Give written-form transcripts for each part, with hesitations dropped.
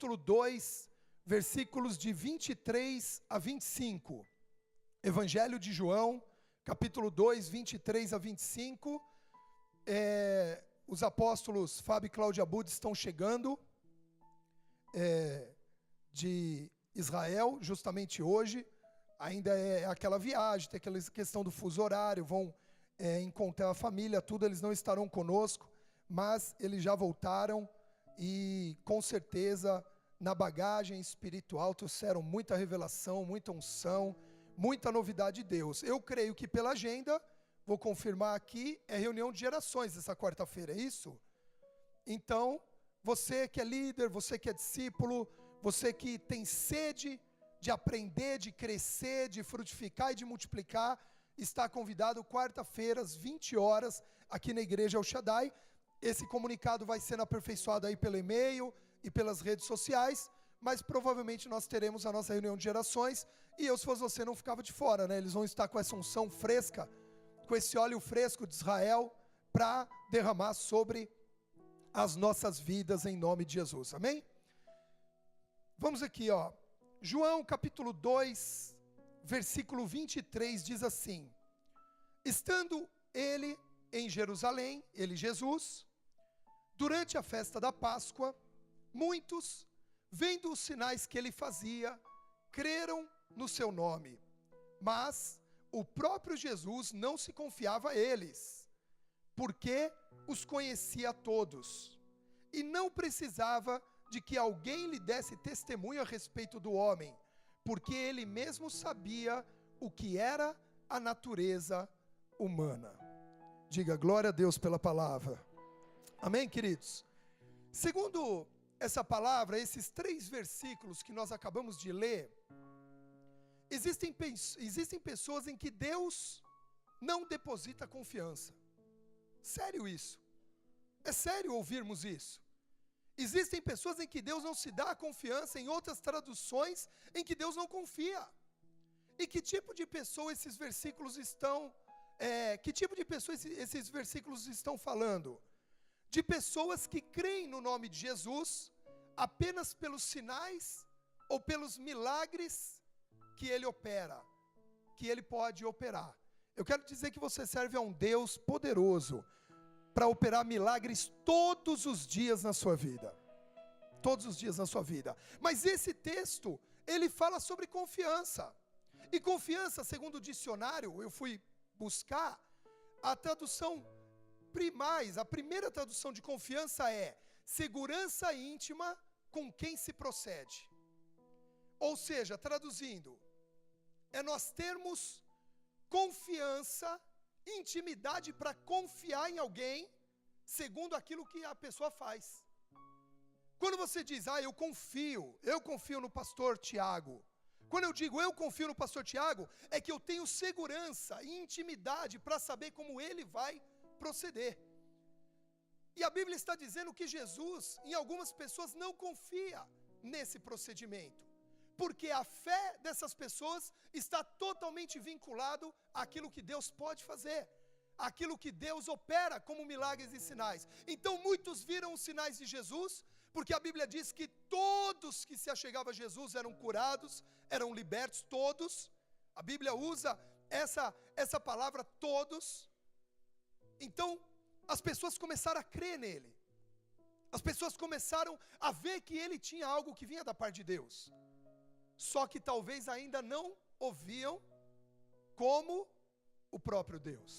capítulo 2, versículos de 23 a 25. Evangelho de João, capítulo 2, 23 a 25. Os apóstolos Fábio e Cláudia Bud estão chegando de Israel, justamente hoje. Ainda é aquela viagem, tem aquela questão do fuso horário, vão encontrar a família, tudo, eles não estarão conosco, mas eles já voltaram e com certeza na bagagem espiritual trouxeram muita revelação, muita unção, muita novidade de Deus. Eu creio que pela agenda, vou confirmar aqui, é reunião de gerações essa quarta-feira, é isso? Então, você que é líder, você que é discípulo, você que tem sede de aprender, de crescer, de frutificar e de multiplicar, está convidado quarta-feira às 20 horas aqui na igreja El Shaddai. Esse comunicado vai sendo aperfeiçoado aí pelo e-mail e pelas redes sociais, mas provavelmente nós teremos a nossa reunião de gerações, e eu, se fosse você, não ficava de fora, né? Eles vão estar com essa unção fresca, com esse óleo fresco de Israel, para derramar sobre as nossas vidas em nome de Jesus, amém? Vamos aqui, João capítulo 2, versículo 23 diz assim: estando ele em Jerusalém, ele Jesus, durante a festa da Páscoa, muitos, vendo os sinais que ele fazia, creram no seu nome. Mas o próprio Jesus não se confiava a eles, porque os conhecia a todos, e não precisava de que alguém lhe desse testemunho a respeito do homem, porque ele mesmo sabia o que era a natureza humana. Diga glória a Deus pela palavra. Amém, queridos? Segundo essa palavra, esses 3 versículos que nós acabamos de ler, existem pessoas em que Deus não deposita confiança. Sério isso? É sério ouvirmos isso? Existem pessoas em que Deus não se dá confiança, em outras traduções em que Deus não confia. E que tipo de pessoa esses versículos estão esses versículos estão falando? De pessoas que creem no nome de Jesus apenas pelos sinais ou pelos milagres que ele opera, que ele pode operar. Eu quero dizer que você serve a um Deus poderoso para operar milagres todos os dias na sua vida. Todos os dias na sua vida. Mas esse texto, ele fala sobre confiança. E confiança, segundo o dicionário, eu fui buscar, a tradução primais, a primeira tradução de confiança é segurança íntima com quem se procede. Ou seja, traduzindo, é nós termos confiança, intimidade para confiar em alguém, segundo aquilo que a pessoa faz. Quando você diz, eu confio no pastor Tiago. Quando eu digo eu confio no pastor Tiago, é que eu tenho segurança e intimidade para saber como ele vai proceder. E a Bíblia está dizendo que Jesus, em algumas pessoas, não confia nesse procedimento, porque a fé dessas pessoas está totalmente vinculado àquilo que Deus pode fazer, aquilo que Deus opera como milagres e sinais. Então muitos viram os sinais de Jesus, porque a Bíblia diz que todos que se achegavam a Jesus eram curados, eram libertos, todos. A Bíblia usa essa palavra todos. Então as pessoas começaram a crer nele. As pessoas começaram a ver que ele tinha algo que vinha da parte de Deus. Só que talvez ainda não ouviam como o próprio Deus.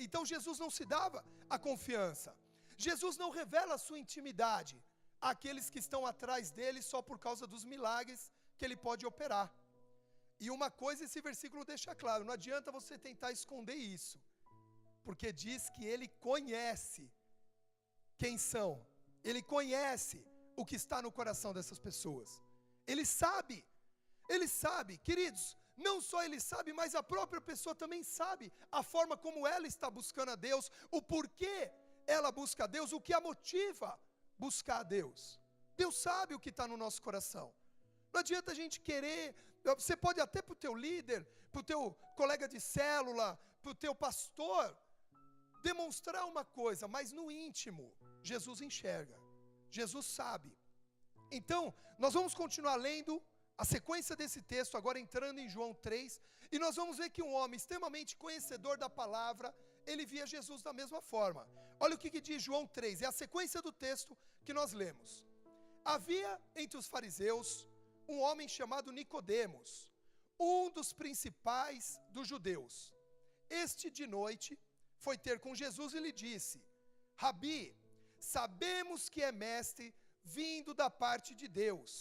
Então Jesus não se dava a confiança. Jesus não revela a sua intimidade àqueles que estão atrás dele só por causa dos milagres que ele pode operar. E uma coisa esse versículo deixa claro, não adianta você tentar esconder isso, porque diz que ele conhece quem são, ele conhece o que está no coração dessas pessoas, ele sabe, queridos, não só ele sabe, mas a própria pessoa também sabe a forma como ela está buscando a Deus, o porquê ela busca a Deus, o que a motiva buscar a Deus. Deus sabe o que está no nosso coração. Não adianta a gente querer, você pode até para o teu líder, para o teu colega de célula, para o teu pastor, demonstrar uma coisa, mas no íntimo, Jesus enxerga, Jesus sabe. Então, nós vamos continuar lendo a sequência desse texto, agora entrando em João 3, e nós vamos ver que um homem extremamente conhecedor da palavra, ele via Jesus da mesma forma. Olha o que diz João 3, é a sequência do texto que nós lemos. Havia entre os fariseus um homem chamado Nicodemos, um dos principais dos judeus. Este de noite foi ter com Jesus e lhe disse: Rabi, sabemos que é mestre vindo da parte de Deus,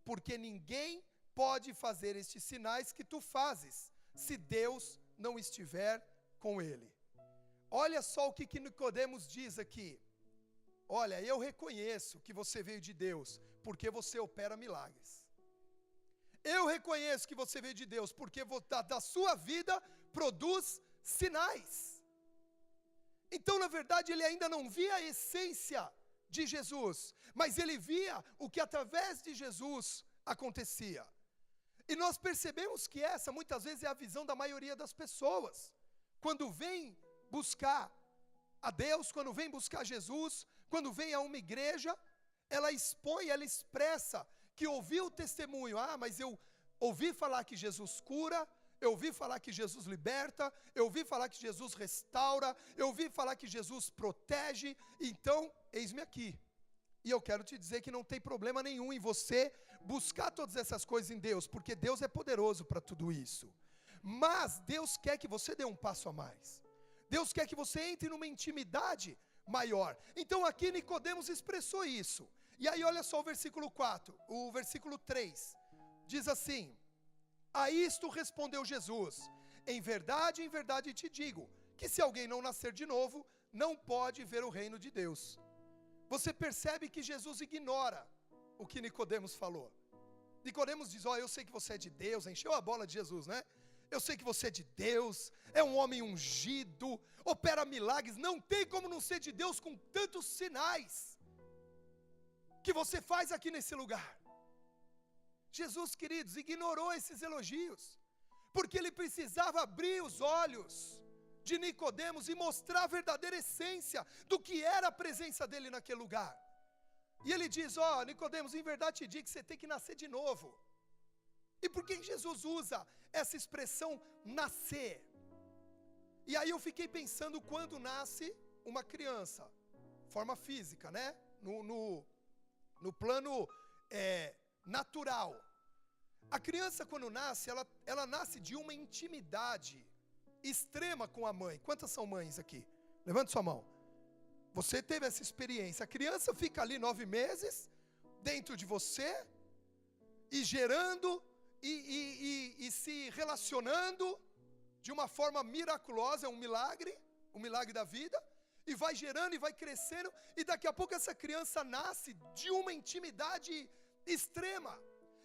porque ninguém pode fazer estes sinais que tu fazes, se Deus não estiver com ele. Olha só o que Nicodemos diz aqui. Olha, eu reconheço que você veio de Deus, porque você opera milagres. Eu reconheço que você veio de Deus, porque da sua vida produz sinais. Então, na verdade, ele ainda não via a essência de Jesus, mas ele via o que através de Jesus acontecia. E nós percebemos que essa muitas vezes é a visão da maioria das pessoas. Quando vem buscar a Deus, quando vem buscar Jesus, quando vem a uma igreja, ela expõe, ela expressa que ouviu o testemunho. Ah, mas eu ouvi falar que Jesus cura, eu ouvi falar que Jesus liberta, eu ouvi falar que Jesus restaura, eu ouvi falar que Jesus protege, então, eis-me aqui. E eu quero te dizer que não tem problema nenhum em você buscar todas essas coisas em Deus, porque Deus é poderoso para tudo isso. Mas Deus quer que você dê um passo a mais. Deus quer que você entre numa intimidade maior. Então aqui Nicodemos expressou isso. E aí olha só o versículo 4, o versículo 3, diz assim: a isto respondeu Jesus: em verdade te digo, que se alguém não nascer de novo, não pode ver o reino de Deus. Você percebe que Jesus ignora o que Nicodemos falou. Nicodemos diz: eu sei que você é de Deus, encheu a bola de Jesus, né? Eu sei que você é de Deus, é um homem ungido, opera milagres, não tem como não ser de Deus com tantos sinais que você faz aqui nesse lugar. Jesus, queridos, ignorou esses elogios, porque ele precisava abrir os olhos de Nicodemos e mostrar a verdadeira essência do que era a presença dele naquele lugar. E ele diz: Nicodemos, em verdade te digo que você tem que nascer de novo. E por que Jesus usa essa expressão nascer? E aí eu fiquei pensando quando nasce uma criança, forma física, né? No plano natural. A criança quando nasce, ela nasce de uma intimidade extrema com a mãe. Quantas são mães aqui? Levante sua mão. Você teve essa experiência. A criança fica ali 9 meses, dentro de você, e gerando, e se relacionando de uma forma miraculosa, é um milagre da vida, e vai gerando e vai crescendo, e daqui a pouco essa criança nasce de uma intimidade extrema.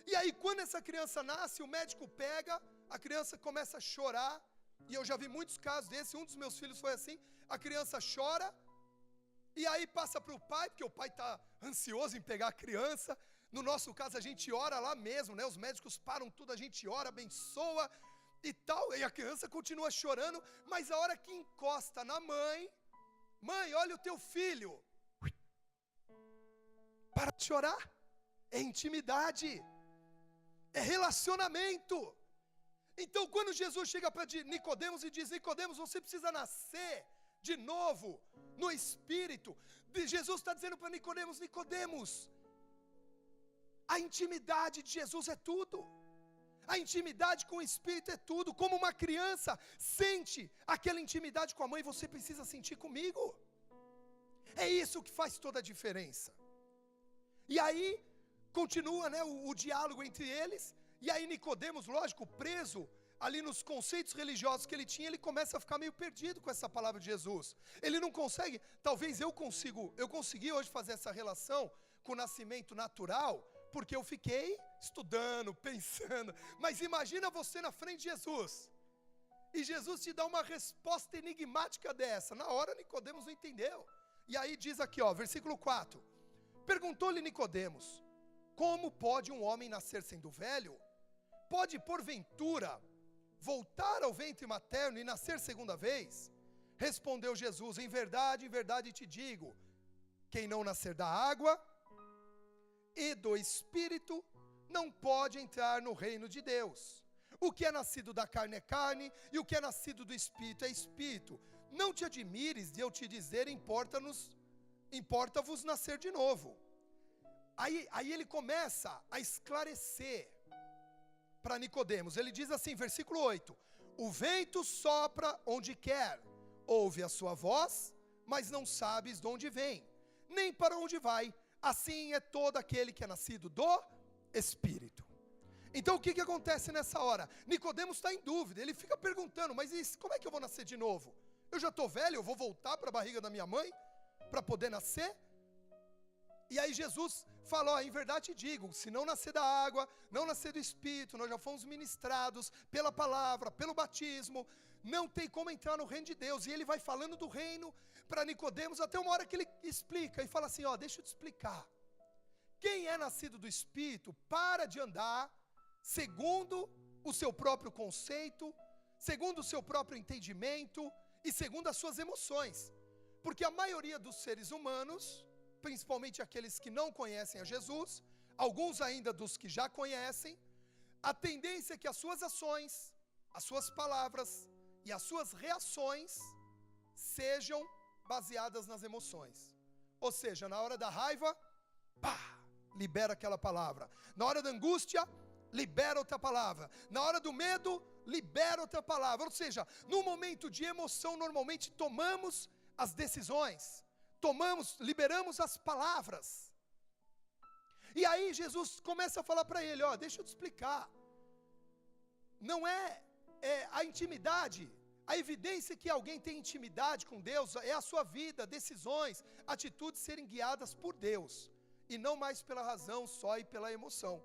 E aí quando essa criança nasce, o médico pega, a criança começa a chorar, e eu já vi muitos casos desses, um dos meus filhos foi assim, a criança chora, e aí passa para o pai, porque o pai está ansioso em pegar a criança. No nosso caso a gente ora lá mesmo, né? Os médicos param tudo, a gente ora, abençoa e tal, e a criança continua chorando, mas a hora que encosta na mãe, olha o teu filho, para de chorar, é intimidade, é relacionamento. Então quando Jesus chega para Nicodemos e diz: Nicodemos, você precisa nascer de novo no Espírito, Jesus está dizendo para Nicodemos: Nicodemos, a intimidade de Jesus é tudo. A intimidade com o Espírito é tudo. Como uma criança sente aquela intimidade com a mãe, você precisa sentir comigo. É isso que faz toda a diferença. E aí continua, né, o diálogo entre eles. E aí Nicodemos, lógico, preso ali nos conceitos religiosos que ele tinha, ele começa a ficar meio perdido com essa palavra de Jesus. Ele não consegue, talvez eu consegui hoje fazer essa relação com o nascimento natural, porque eu fiquei estudando, pensando. Mas imagina você na frente de Jesus, e Jesus te dá uma resposta enigmática dessa. Na hora Nicodemos não entendeu. E aí diz aqui, versículo 4. Perguntou-lhe Nicodemos: como pode um homem nascer sendo velho? Pode porventura voltar ao ventre materno e nascer segunda vez? Respondeu Jesus: em verdade te digo, quem não nascer da água e do Espírito não pode entrar no reino de Deus. O que é nascido da carne é carne, e o que é nascido do Espírito é Espírito. Não te admires de eu te dizer, importa-vos nascer de novo. Aí ele começa a esclarecer para Nicodemos. Ele diz assim, versículo 8: o vento sopra onde quer, ouve a sua voz, mas não sabes de onde vem, nem para onde vai. Assim é todo aquele que é nascido do Espírito. Então o que acontece nessa hora? Nicodemos está em dúvida, ele fica perguntando, mas como é que eu vou nascer de novo? Eu já estou velho, eu vou voltar para a barriga da minha mãe para poder nascer? E aí Jesus fala, em verdade te digo, se não nascer da água, não nascer do Espírito, nós já fomos ministrados pela palavra, pelo batismo, não tem como entrar no reino de Deus. E ele vai falando do reino para Nicodemos, até uma hora que ele explica, e fala assim, deixa eu te explicar. Quem é nascido do Espírito, para de andar segundo o seu próprio conceito, segundo o seu próprio entendimento, e segundo as suas emoções. Porque a maioria dos seres humanos, principalmente aqueles que não conhecem a Jesus, alguns ainda dos que já conhecem, a tendência é que as suas ações, as suas palavras e as suas reações sejam baseadas nas emoções. Ou seja, na hora da raiva, libera aquela palavra. Na hora da angústia, libera outra palavra. Na hora do medo, libera outra palavra. Ou seja, no momento de emoção, normalmente tomamos as decisões, liberamos as palavras. E aí Jesus começa a falar para ele, deixa eu te explicar. Não é a intimidade, a evidência que alguém tem intimidade com Deus é a sua vida, decisões, atitudes serem guiadas por Deus, e não mais pela razão só e pela emoção.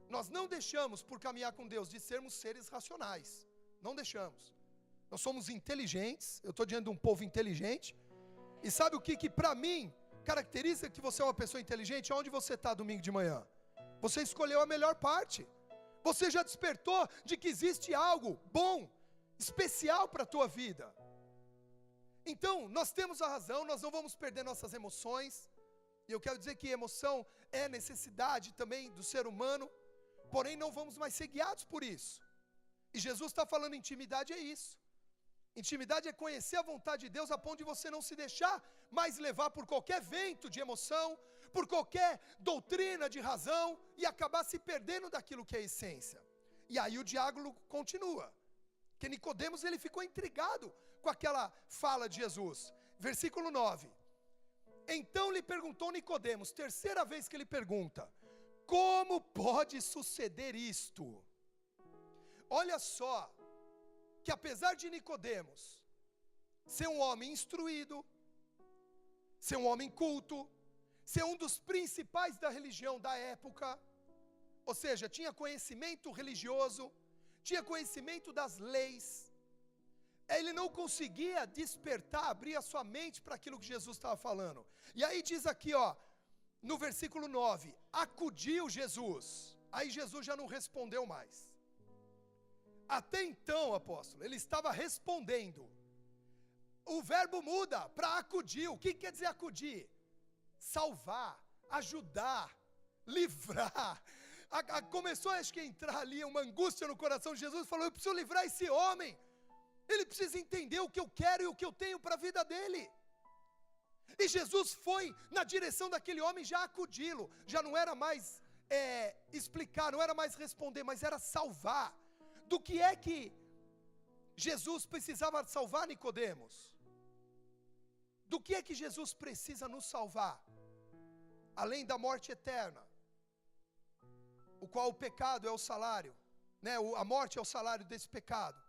Nós não deixamos, por caminhar com Deus, de sermos seres racionais. Não deixamos. Nós somos inteligentes, eu estou diante de um povo inteligente. E sabe o que para mim caracteriza que você é uma pessoa inteligente? Onde você está domingo de manhã? Você escolheu a melhor parte. Você já despertou de que existe algo bom, especial para a tua vida. Então, nós temos a razão, nós não vamos perder nossas emoções. E eu quero dizer que emoção é necessidade também do ser humano, porém não vamos mais ser guiados por isso. E Jesus está falando intimidade é isso. Intimidade é conhecer a vontade de Deus a ponto de você não se deixar mais levar por qualquer vento de emoção, por qualquer doutrina de razão e acabar se perdendo daquilo que é a essência. E aí o diálogo continua. Que Nicodemos ele ficou intrigado com aquela fala de Jesus. Versículo 9. Então lhe perguntou Nicodemos, terceira vez que ele pergunta, como pode suceder isto? Olha só, que apesar de Nicodemos ser um homem instruído, ser um homem culto, ser um dos principais da religião da época, ou seja, tinha conhecimento religioso, tinha conhecimento das leis, ele não conseguia despertar, abrir a sua mente para aquilo que Jesus estava falando. E aí diz aqui, no versículo 9, acudiu Jesus. Aí Jesus já não respondeu mais. Até então, apóstolo, ele estava respondendo. O verbo muda para acudir. O que quer dizer acudir? Salvar, ajudar, livrar. Começou, acho que, a entrar ali uma angústia no coração de Jesus. Falou, eu preciso livrar esse homem. Ele precisa entender o que eu quero e o que eu tenho para a vida dele. E Jesus foi na direção daquele homem já acudi-lo. Já não era mais explicar, não era mais responder, mas era salvar. Do que é que Jesus precisava salvar Nicodemos? Do que é que Jesus precisa nos salvar? Além da morte eterna, o qual o pecado é o salário, né? A morte é o salário desse pecado.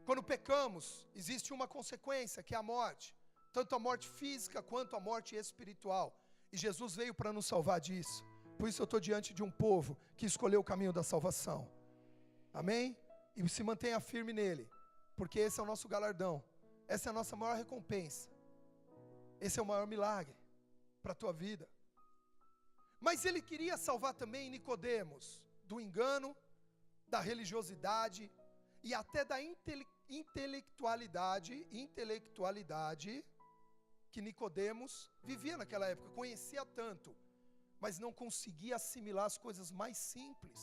Quando pecamos, existe uma consequência, que é a morte. Tanto a morte física, quanto a morte espiritual. E Jesus veio para nos salvar disso. Por isso eu estou diante de um povo que escolheu o caminho da salvação. Amém? E se mantenha firme nele, porque esse é o nosso galardão, essa é a nossa maior recompensa, esse é o maior milagre para a tua vida. Mas ele queria salvar também Nicodemos do engano, da religiosidade e até da intelectualidade que Nicodemos vivia naquela época, conhecia tanto mas não conseguia assimilar as coisas mais simples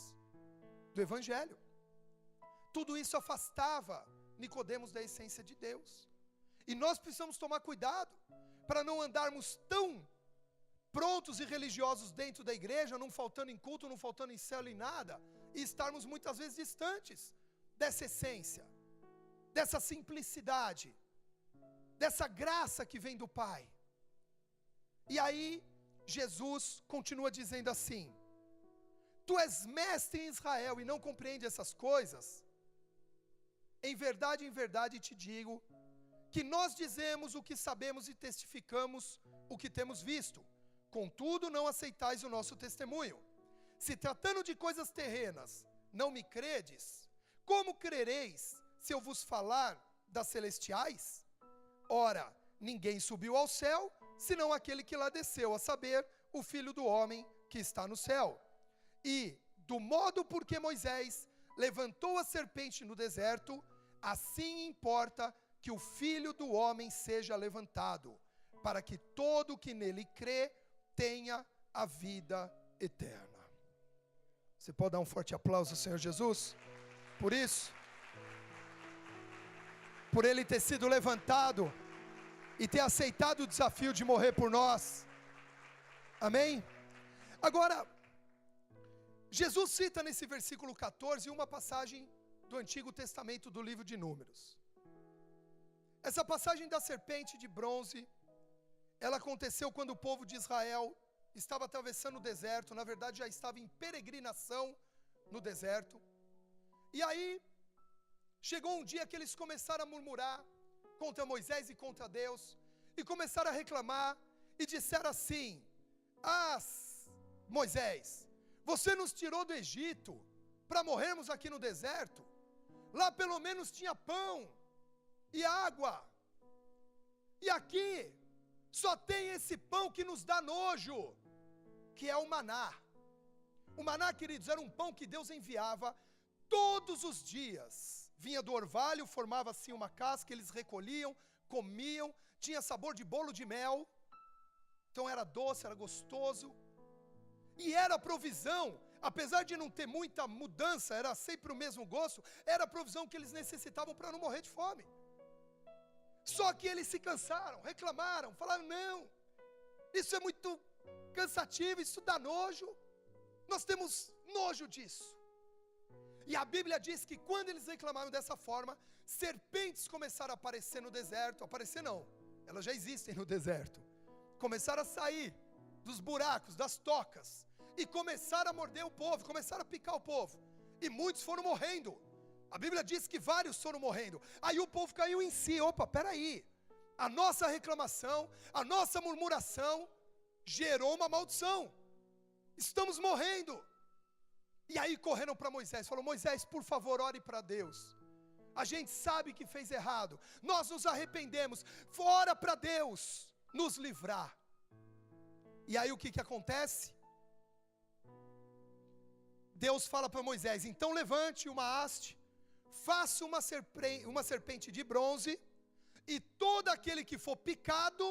do Evangelho. Tudo isso afastava Nicodemos da essência de Deus. E nós precisamos tomar cuidado para não andarmos tão prontos e religiosos dentro da igreja, não faltando em culto, não faltando em célula em nada, e estarmos muitas vezes distantes dessa essência, dessa simplicidade, dessa graça que vem do Pai. E aí, Jesus continua dizendo assim: tu és mestre em Israel e não compreende essas coisas? Em verdade te digo, que nós dizemos o que sabemos e testificamos o que temos visto. Contudo, não aceitais o nosso testemunho. Se tratando de coisas terrenas, não me credes, como crereis se eu vos falar das celestiais? Ora, ninguém subiu ao céu, senão aquele que lá desceu, a saber, o Filho do homem que está no céu. E, do modo por que Moisés levantou a serpente no deserto, assim importa que o Filho do homem seja levantado, para que todo que nele crê tenha a vida eterna. Você pode dar um forte aplauso ao Senhor Jesus? Por isso, por ele ter sido levantado e ter aceitado o desafio de morrer por nós. Amém? Agora, Jesus cita nesse versículo 14 uma passagem do Antigo Testamento do livro de Números. Essa passagem da serpente de bronze, ela aconteceu quando o povo de Israel estava atravessando o deserto, na verdade já estava em peregrinação no deserto. E aí, chegou um dia que eles começaram a murmurar contra Moisés e contra Deus, e começaram a reclamar, e disseram assim: Moisés, você nos tirou do Egito para morrermos aqui no deserto? Lá pelo menos tinha pão e água, e aqui só tem esse pão que nos dá nojo, que é o maná. O maná, queridos, era um pão que Deus enviava todos os dias. Vinha do orvalho, formava assim uma casca, eles recolhiam, comiam, tinha sabor de bolo de mel, então era doce, era gostoso, e era a provisão, apesar de não ter muita mudança, era sempre o mesmo gosto, era a provisão que eles necessitavam para não morrer de fome. Só que eles se cansaram, reclamaram, falaram: não, isso é muito cansativo, isso dá nojo, nós temos nojo disso. E a Bíblia diz que quando eles reclamaram dessa forma, serpentes começaram a aparecer no deserto. Aparecer não, elas já existem no deserto. Começaram a sair dos buracos, das tocas, e começaram a morder o povo, começaram a picar o povo. E muitos foram morrendo. A Bíblia diz que vários foram morrendo. Aí o povo caiu em si: opa, peraí, a nossa reclamação, a nossa murmuração gerou uma maldição, estamos morrendo. E aí correram para Moisés, falaram: Moisés, por favor, ore para Deus, a gente sabe que fez errado, nós nos arrependemos, ora para Deus nos livrar. E aí o que acontece? Deus fala para Moisés: então levante uma haste, faça uma serpente de bronze, e todo aquele que for picado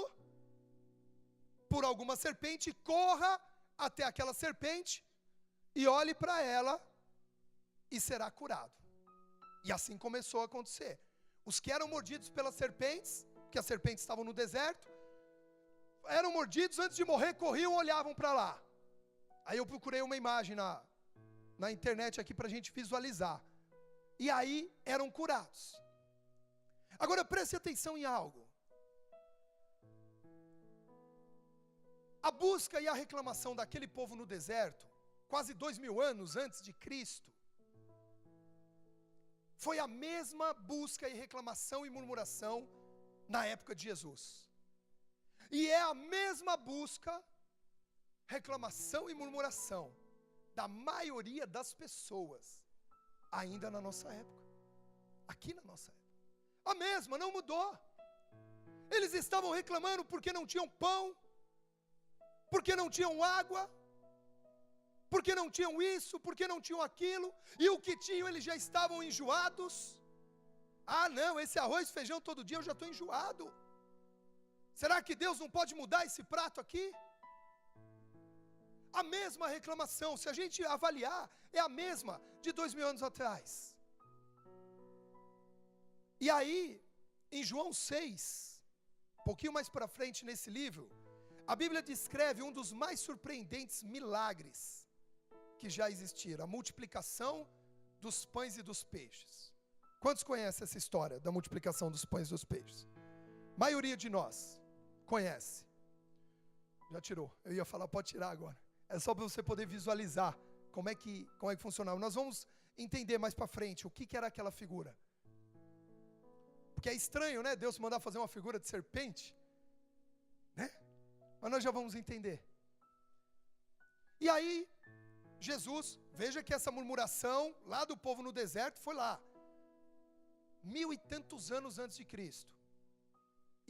por alguma serpente, corra até aquela serpente e olhe para ela e será curado. E assim começou a acontecer. Os que eram mordidos pelas serpentes, porque as serpentes estavam no deserto, eram mordidos, antes de morrer, corriam e olhavam para lá. Aí eu procurei uma imagem na internet aqui para a gente visualizar. E aí eram curados. Agora preste atenção em algo. A busca e a reclamação daquele povo no deserto, quase 2000 anos antes de Cristo, foi a mesma busca e reclamação e murmuração na época de Jesus. E é a mesma busca, reclamação e murmuração da maioria das pessoas ainda na nossa época, aqui na nossa época. A mesma, não mudou. Eles estavam reclamando porque não tinham pão, porque não tinham água, porque não tinham isso, porque não tinham aquilo, e o que tinham eles já estavam enjoados. Ah não, esse arroz e feijão todo dia eu já estou enjoado. Será que Deus não pode mudar esse prato aqui? A mesma reclamação, se a gente avaliar, é a mesma de 2000 anos atrás. E aí, em João 6, um pouquinho mais para frente nesse livro, a Bíblia descreve um dos mais surpreendentes milagres que já existiram, a multiplicação dos pães e dos peixes. Quantos conhecem essa história da multiplicação dos pães e dos peixes? A maioria de nós conhece. Já tirou, eu ia falar, pode tirar agora. É só para você poder visualizar como é que funcionava. Nós vamos entender mais para frente o que era aquela figura. Porque é estranho, né? Deus mandar fazer uma figura de serpente, né? Mas nós já vamos entender. E aí, Jesus, veja que essa murmuração lá do povo no deserto foi lá, 1000 e tantos anos antes de Cristo.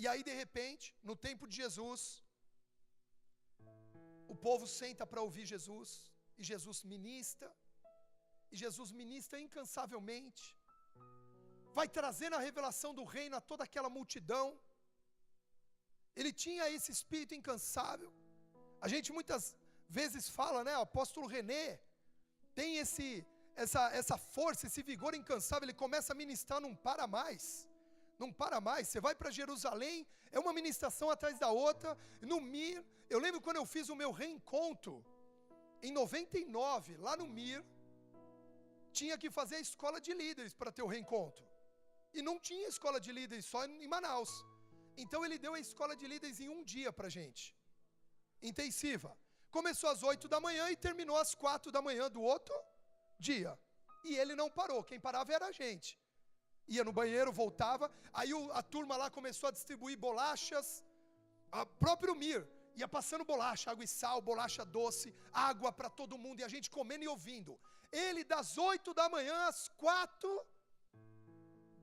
E aí, de repente, no tempo de Jesus, o povo senta para ouvir Jesus, e Jesus ministra incansavelmente, vai trazendo a revelação do reino a toda aquela multidão. Ele tinha esse espírito incansável. A gente muitas vezes fala, né, o apóstolo René tem essa força, esse vigor incansável, ele começa a ministrar, não para mais. Você vai para Jerusalém, é uma ministração atrás da outra. No Mir, eu lembro quando eu fiz o meu reencontro, em 99, lá no Mir, tinha que fazer a escola de líderes para ter o reencontro. E não tinha escola de líderes só em Manaus. Então ele deu a escola de líderes em um dia para a gente, intensiva. Começou às 8 da manhã e terminou às 4 da manhã do outro dia. E ele não parou, quem parava era a gente. Ia no banheiro, voltava, aí a turma lá começou a distribuir bolachas, a próprio Mir ia passando bolacha, água e sal, bolacha doce, água para todo mundo, e a gente comendo e ouvindo. Ele das 8 da manhã às 4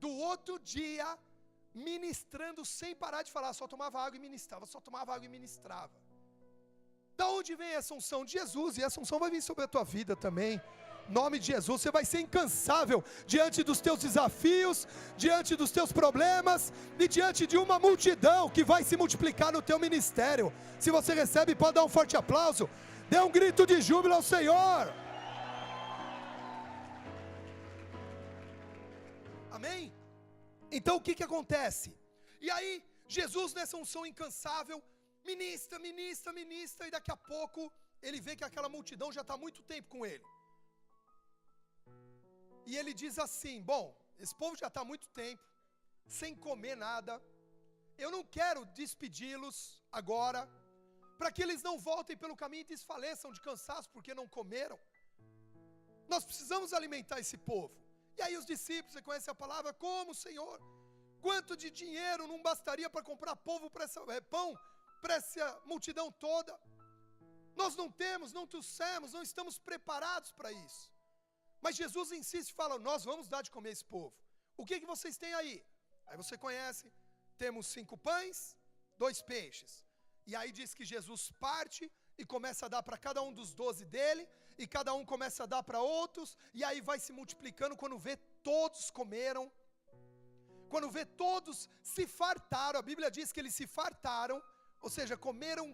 do outro dia, ministrando sem parar de falar, só tomava água e ministrava. Da onde vem essa unção? De Jesus, e essa unção vai vir sobre a tua vida também. Em nome de Jesus, você vai ser incansável diante dos teus desafios, diante dos teus problemas e diante de uma multidão que vai se multiplicar no teu ministério. Se você recebe, pode dar um forte aplauso. Dê um grito de júbilo ao Senhor. Amém? Então o que acontece? E aí, Jesus nessa unção incansável, ministra, e daqui a pouco ele vê que aquela multidão já está há muito tempo com ele. E ele diz assim, bom, esse povo já está há muito tempo, sem comer nada, eu não quero despedi-los agora, para que eles não voltem pelo caminho e desfaleçam de cansaço, porque não comeram. Nós precisamos alimentar esse povo. E aí os discípulos, você conhece a palavra, como, Senhor? Quanto de dinheiro não bastaria para comprar pão para essa multidão toda? Nós não temos, não trouxemos, não estamos preparados para isso. Mas Jesus insiste e fala, nós vamos dar de comer esse povo. O que vocês têm aí? Aí você conhece, temos 5 pães, 2 peixes. E aí diz que Jesus parte e começa a dar para cada um dos 12 dele, e cada um começa a dar para outros, e aí vai se multiplicando. Quando vê, todos comeram. Quando vê, todos se fartaram. A Bíblia diz que eles se fartaram, ou seja, comeram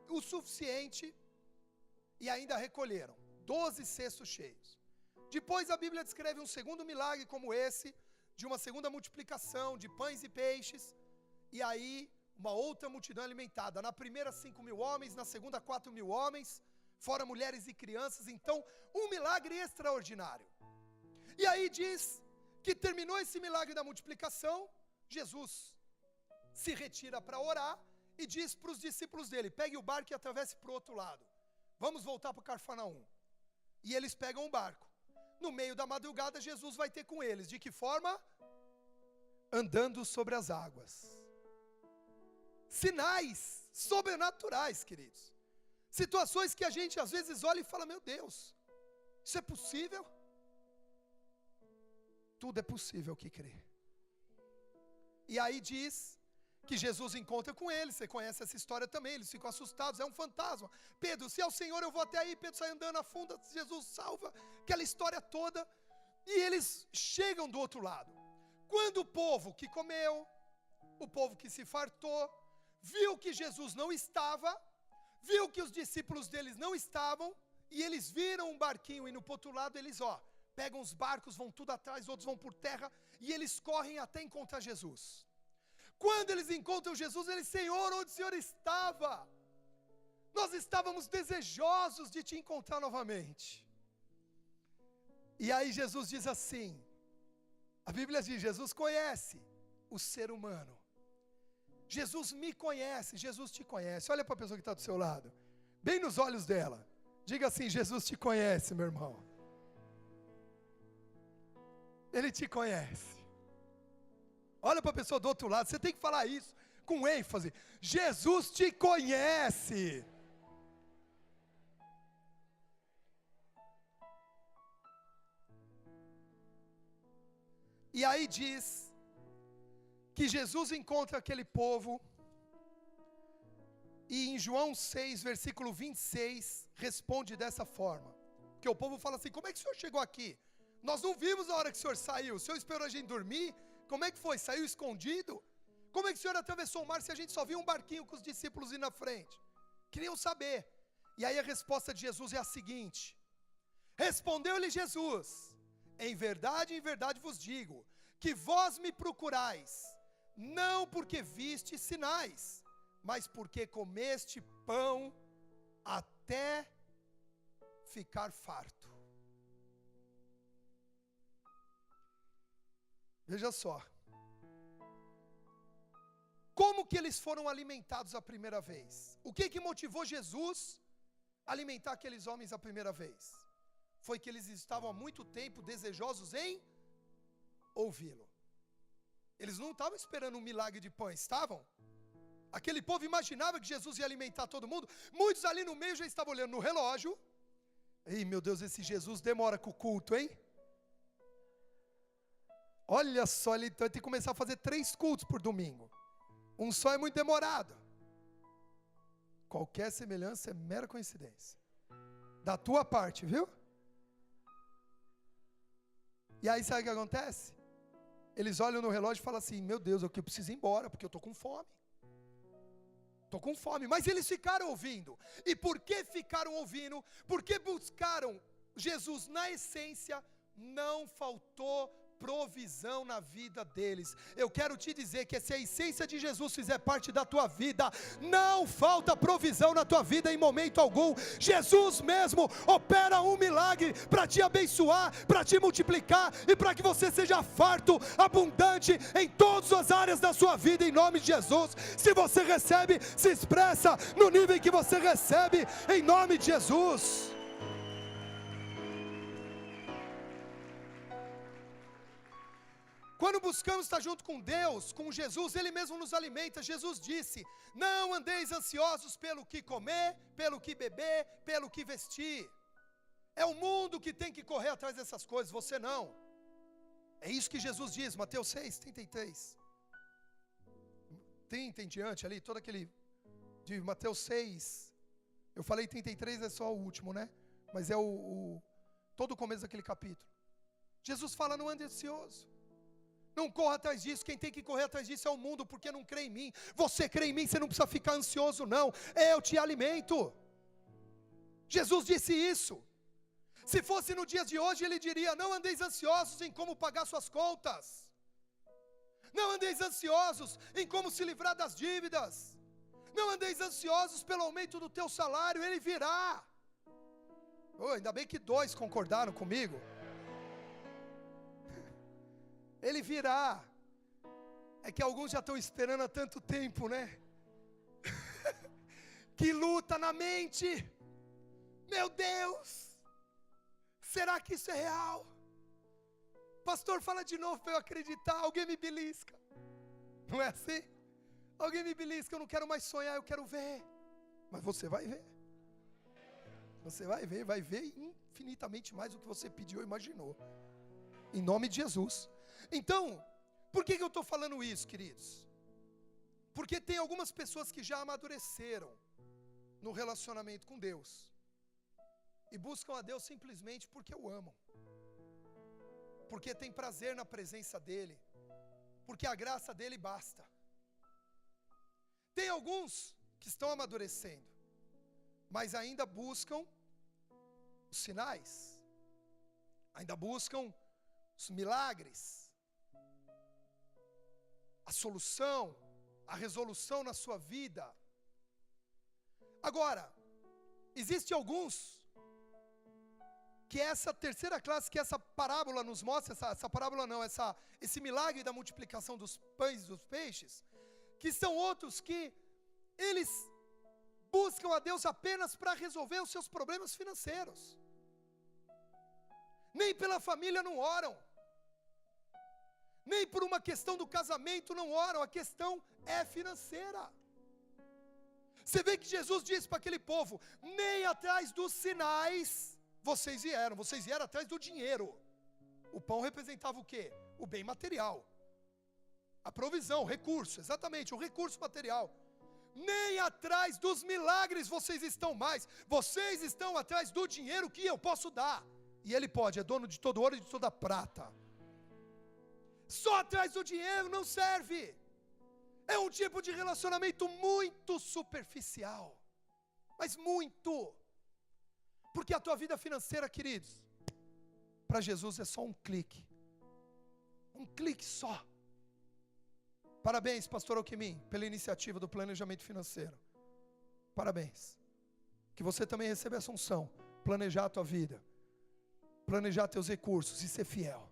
o suficiente e ainda recolheram 12 cestos cheios. Depois a Bíblia descreve um segundo milagre como esse, de uma segunda multiplicação de pães e peixes, e aí uma outra multidão alimentada. Na primeira 5.000 homens, na segunda 4.000 homens, fora mulheres e crianças. Então, um milagre extraordinário. E aí diz que terminou esse milagre da multiplicação, Jesus se retira para orar e diz para os discípulos dele, pegue o barco e atravesse para o outro lado. Vamos voltar para Cafarnaum. E eles pegam o barco. No meio da madrugada, Jesus vai ter com eles. De que forma? Andando sobre as águas. Sinais sobrenaturais, queridos. Situações que a gente às vezes olha e fala, meu Deus, isso é possível? Tudo é possível que crê. E aí diz que Jesus encontra com eles, você conhece essa história também, eles ficam assustados, é um fantasma. Pedro, se é o Senhor eu vou até aí, Pedro sai andando, afunda, Jesus salva, aquela história toda, e eles chegam do outro lado. Quando o povo que comeu, o povo que se fartou, viu que Jesus não estava, viu que os discípulos deles não estavam, e eles viram um barquinho indo para o outro lado, eles pegam os barcos, vão tudo atrás, outros vão por terra, e eles correm até encontrar Jesus. Quando eles encontram Jesus, eles, Senhor, onde o Senhor estava? Nós estávamos desejosos de te encontrar novamente. E aí Jesus diz assim, a Bíblia diz, Jesus conhece o ser humano. Jesus me conhece, Jesus te conhece. Olha para a pessoa que está do seu lado, bem nos olhos dela. Diga assim, Jesus te conhece, meu irmão. Ele te conhece. Olha para a pessoa do outro lado, você tem que falar isso com ênfase. Jesus te conhece. E aí diz que Jesus encontra aquele povo, e em João 6, versículo 26, responde dessa forma. Porque o povo fala assim, como é que o senhor chegou aqui? Nós não vimos a hora que o senhor saiu, o senhor esperou a gente dormir? Como é que foi? Saiu escondido? Como é que o senhor atravessou o mar se a gente só viu um barquinho com os discípulos indo na frente? Queriam saber. E aí a resposta de Jesus é a seguinte, respondeu-lhe Jesus, em verdade vos digo, que vós me procurais, não porque viste sinais, mas porque comeste pão até ficar farto. Veja só, como que eles foram alimentados a primeira vez? O que motivou Jesus a alimentar aqueles homens a primeira vez? Foi que eles estavam há muito tempo desejosos em ouvi-lo. Eles não estavam esperando um milagre de pão, estavam? Aquele povo imaginava que Jesus ia alimentar todo mundo. Muitos ali no meio já estavam olhando no relógio. Ei, meu Deus, esse Jesus demora com o culto, hein? Olha só, ele vai ter que começar a fazer 3 cultos por domingo. Um só é muito demorado. Qualquer semelhança é mera coincidência. Da tua parte, viu? E aí sabe o que acontece? Eles olham no relógio e falam assim, meu Deus, eu preciso ir embora, porque eu estou com fome. Estou com fome. Mas eles ficaram ouvindo. E por que ficaram ouvindo? Porque buscaram Jesus na essência, não faltou provisão na vida deles. Eu quero te dizer que se a essência de Jesus fizer parte da tua vida, não falta provisão na tua vida em momento algum. Jesus mesmo opera um milagre para te abençoar, para te multiplicar e para que você seja farto, abundante em todas as áreas da sua vida, em nome de Jesus. Se você recebe, se expressa no nível em que você recebe, em nome de Jesus. Quando buscamos estar junto com Deus, com Jesus, Ele mesmo nos alimenta. Jesus disse, não andeis ansiosos pelo que comer, pelo que beber, pelo que vestir. É o mundo que tem que correr atrás dessas coisas, você não. É isso que Jesus diz, Mateus 6, 33. 30 em diante ali, todo aquele, de Mateus 6. Eu falei 33, é só o último, né? Mas é todo o começo daquele capítulo. Jesus fala, não ande ansioso. Não corra atrás disso, quem tem que correr atrás disso é o mundo, porque não crê em mim. Você crê em mim, você não precisa ficar ansioso não, eu te alimento. Jesus disse isso. Se fosse no dia de hoje, Ele diria, não andeis ansiosos em como pagar suas contas. Não andeis ansiosos em como se livrar das dívidas. Não andeis ansiosos pelo aumento do teu salário, ele virá. Ainda bem que 2 concordaram comigo. Ele virá. É que alguns já estão esperando há tanto tempo, né? Que luta na mente. Meu Deus, será que isso é real? Pastor, fala de novo para eu acreditar. Alguém me belisca. Não é assim? Alguém me belisca, eu não quero mais sonhar, eu quero ver. Mas você vai ver. Você vai ver infinitamente mais do que você pediu ou imaginou. Em nome de Jesus. Então, por que eu estou falando isso, queridos? Porque tem algumas pessoas que já amadureceram no relacionamento com Deus. E buscam a Deus simplesmente porque o amam. Porque tem prazer na presença dEle. Porque a graça dEle basta. Tem alguns que estão amadurecendo. mas ainda buscam os sinais, ainda buscam os milagres, a solução, a resolução na sua vida. Agora, existem alguns que essa terceira classe, que essa parábola nos mostra, essa parábola não, esse milagre da multiplicação dos pães e dos peixes, que são outros que eles buscam a Deus apenas para resolver os seus problemas financeiros. Nem pela família não oram, nem por uma questão do casamento não oram, a questão é financeira. Você vê que Jesus disse para aquele povo: nem atrás dos sinais vocês vieram atrás do dinheiro. O pão representava o quê? O bem material, a provisão, o recurso, exatamente, o recurso material. Nem atrás dos milagres vocês estão mais, vocês estão atrás do dinheiro que eu posso dar. E ele pode, é dono de todo ouro e de toda prata. Só atrás do dinheiro não serve. É um tipo de relacionamento muito superficial, mas muito. Porque a tua vida financeira, queridos, para Jesus é só um clique só. Parabéns, pastor Alquimim, pela iniciativa do planejamento financeiro. Parabéns. Que você também receba essa unção, planejar a tua vida, planejar teus recursos e ser fiel.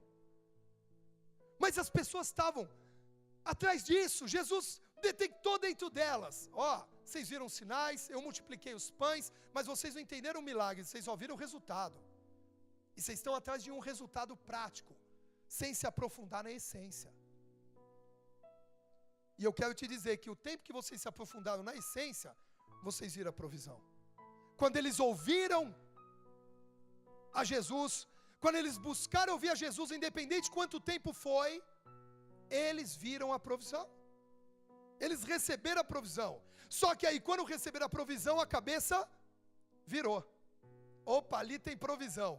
Mas as pessoas estavam atrás disso. Jesus detectou dentro delas: ó, vocês viram sinais, eu multipliquei os pães, mas vocês não entenderam o milagre, vocês só viram o resultado. E vocês estão atrás de um resultado prático, sem se aprofundar na essência. E eu quero te dizer que o tempo que vocês se aprofundaram na essência, vocês viram a provisão. Quando eles ouviram a Jesus, quando eles buscaram ouvir a Jesus, independente de quanto tempo foi, eles viram a provisão. Eles receberam a provisão. Só que aí, quando receberam a provisão, a cabeça virou. Opa, ali tem provisão.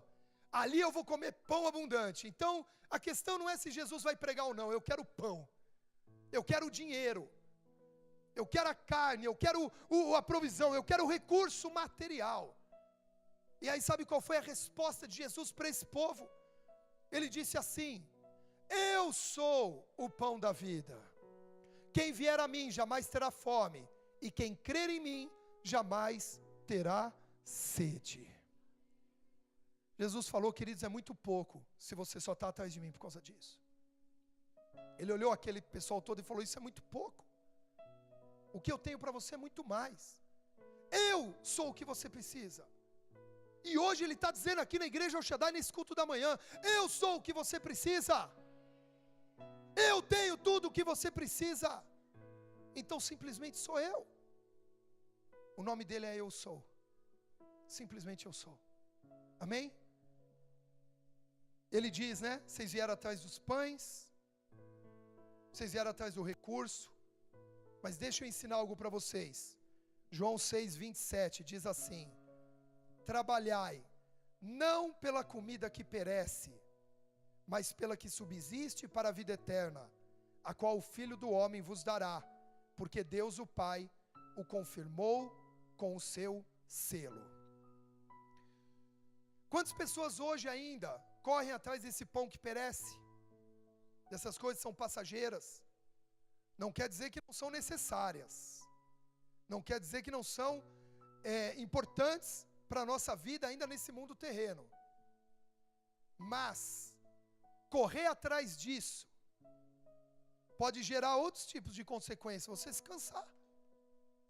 Ali eu vou comer pão abundante. Então, a questão não é se Jesus vai pregar ou não. Eu quero pão. Eu quero dinheiro. Eu quero a carne. Eu quero a provisão. Eu quero o recurso material. E aí, sabe qual foi a resposta de Jesus para esse povo? Ele disse assim: eu sou o pão da vida. Quem vier a mim jamais terá fome, e quem crer em mim jamais terá sede. Jesus falou, queridos, é muito pouco se você só está atrás de mim por causa disso. Ele olhou aquele pessoal todo e falou: isso é muito pouco. O que eu tenho para você é muito mais. Eu sou o que você precisa. E hoje ele está dizendo aqui na igreja El Shaddai, nesse culto da manhã: eu sou o que você precisa. Eu tenho tudo o que você precisa. Então simplesmente sou eu. O nome dele é Eu Sou. Simplesmente eu sou. Amém? Ele diz, né? Vocês vieram atrás dos pães, vocês vieram atrás do recurso, mas deixa eu ensinar algo para vocês. João 6:27 diz assim: trabalhai não pela comida que perece, mas pela que subsiste para a vida eterna, a qual o Filho do Homem vos dará, porque Deus o Pai o confirmou com o seu selo. Quantas pessoas hoje ainda correm atrás desse pão que perece? Dessas coisas são passageiras. Não quer dizer que não são necessárias. Não quer dizer que não são importantes para a nossa vida ainda nesse mundo terreno. Mas correr atrás disso pode gerar outros tipos de consequências. Você se cansar,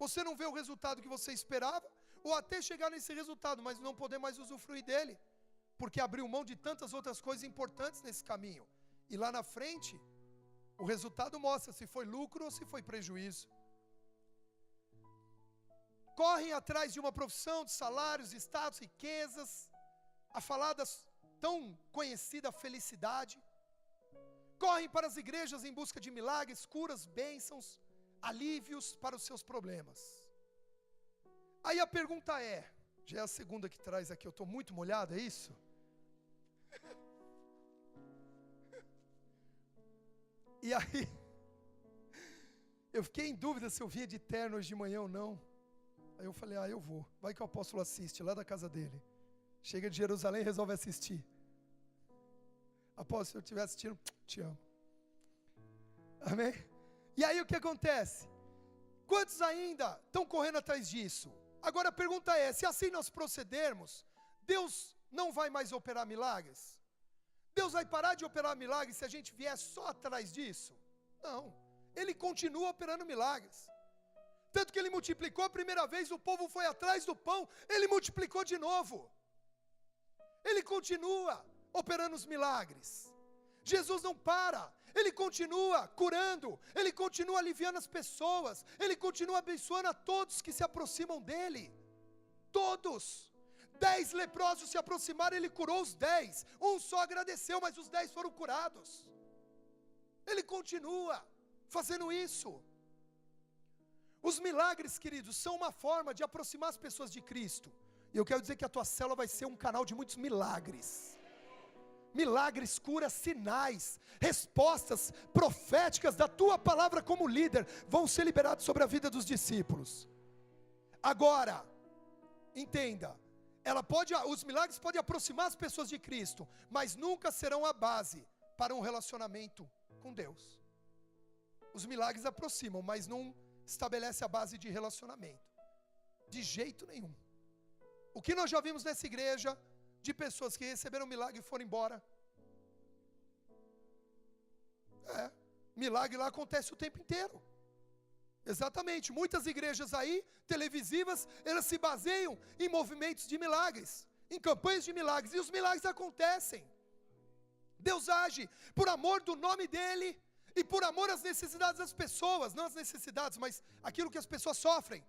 você não vê o resultado que você esperava, ou até chegar nesse resultado, mas não poder mais usufruir dele, porque abriu mão de tantas outras coisas importantes nesse caminho. E lá na frente, o resultado mostra se foi lucro ou se foi prejuízo. Correm atrás de uma profissão, de salários, status, riquezas, a falar da tão conhecida felicidade. Correm para as igrejas em busca de milagres, curas, bênçãos, alívios para os seus problemas. Aí a pergunta é, já é a segunda que traz aqui, eu estou muito molhado, é isso? E aí, eu fiquei em dúvida se eu vinha de terno hoje de manhã ou não. Aí eu falei, eu vou. Vai que o apóstolo assiste lá da casa dele. Chega de Jerusalém e resolve assistir. Apóstolo, se eu estiver assistindo, te amo. Amém? E aí o que acontece? Quantos ainda estão correndo atrás disso? Agora a pergunta é, se assim nós procedermos, Deus não vai mais operar milagres? Deus vai parar de operar milagres se a gente vier só atrás disso? Não. Ele continua operando milagres. Tanto que ele multiplicou a primeira vez, o povo foi atrás do pão, ele multiplicou de novo. Ele continua operando os milagres. Jesus não para, ele continua curando, ele continua aliviando as pessoas, ele continua abençoando a todos que se aproximam dele. Todos. 10 leprosos se aproximaram, ele curou os 10. Um só agradeceu, mas os 10 foram curados. Ele continua fazendo isso. Os milagres, queridos, são uma forma de aproximar as pessoas de Cristo. E eu quero dizer que a tua célula vai ser um canal de muitos milagres. Milagres, curas, sinais, respostas proféticas da tua palavra como líder vão ser liberados sobre a vida dos discípulos. Agora, entenda, os milagres podem aproximar as pessoas de Cristo, mas nunca serão a base para um relacionamento com Deus. Os milagres aproximam, mas não estabelece a base de relacionamento, de jeito nenhum. O que nós já vimos nessa igreja, de pessoas que receberam milagre e foram embora. Milagre lá acontece o tempo inteiro. Exatamente, muitas igrejas aí, televisivas, elas se baseiam em movimentos de milagres, em campanhas de milagres, e os milagres acontecem. Deus age por amor do nome dEle, e por amor às necessidades das pessoas, não as necessidades, mas aquilo que as pessoas sofrem.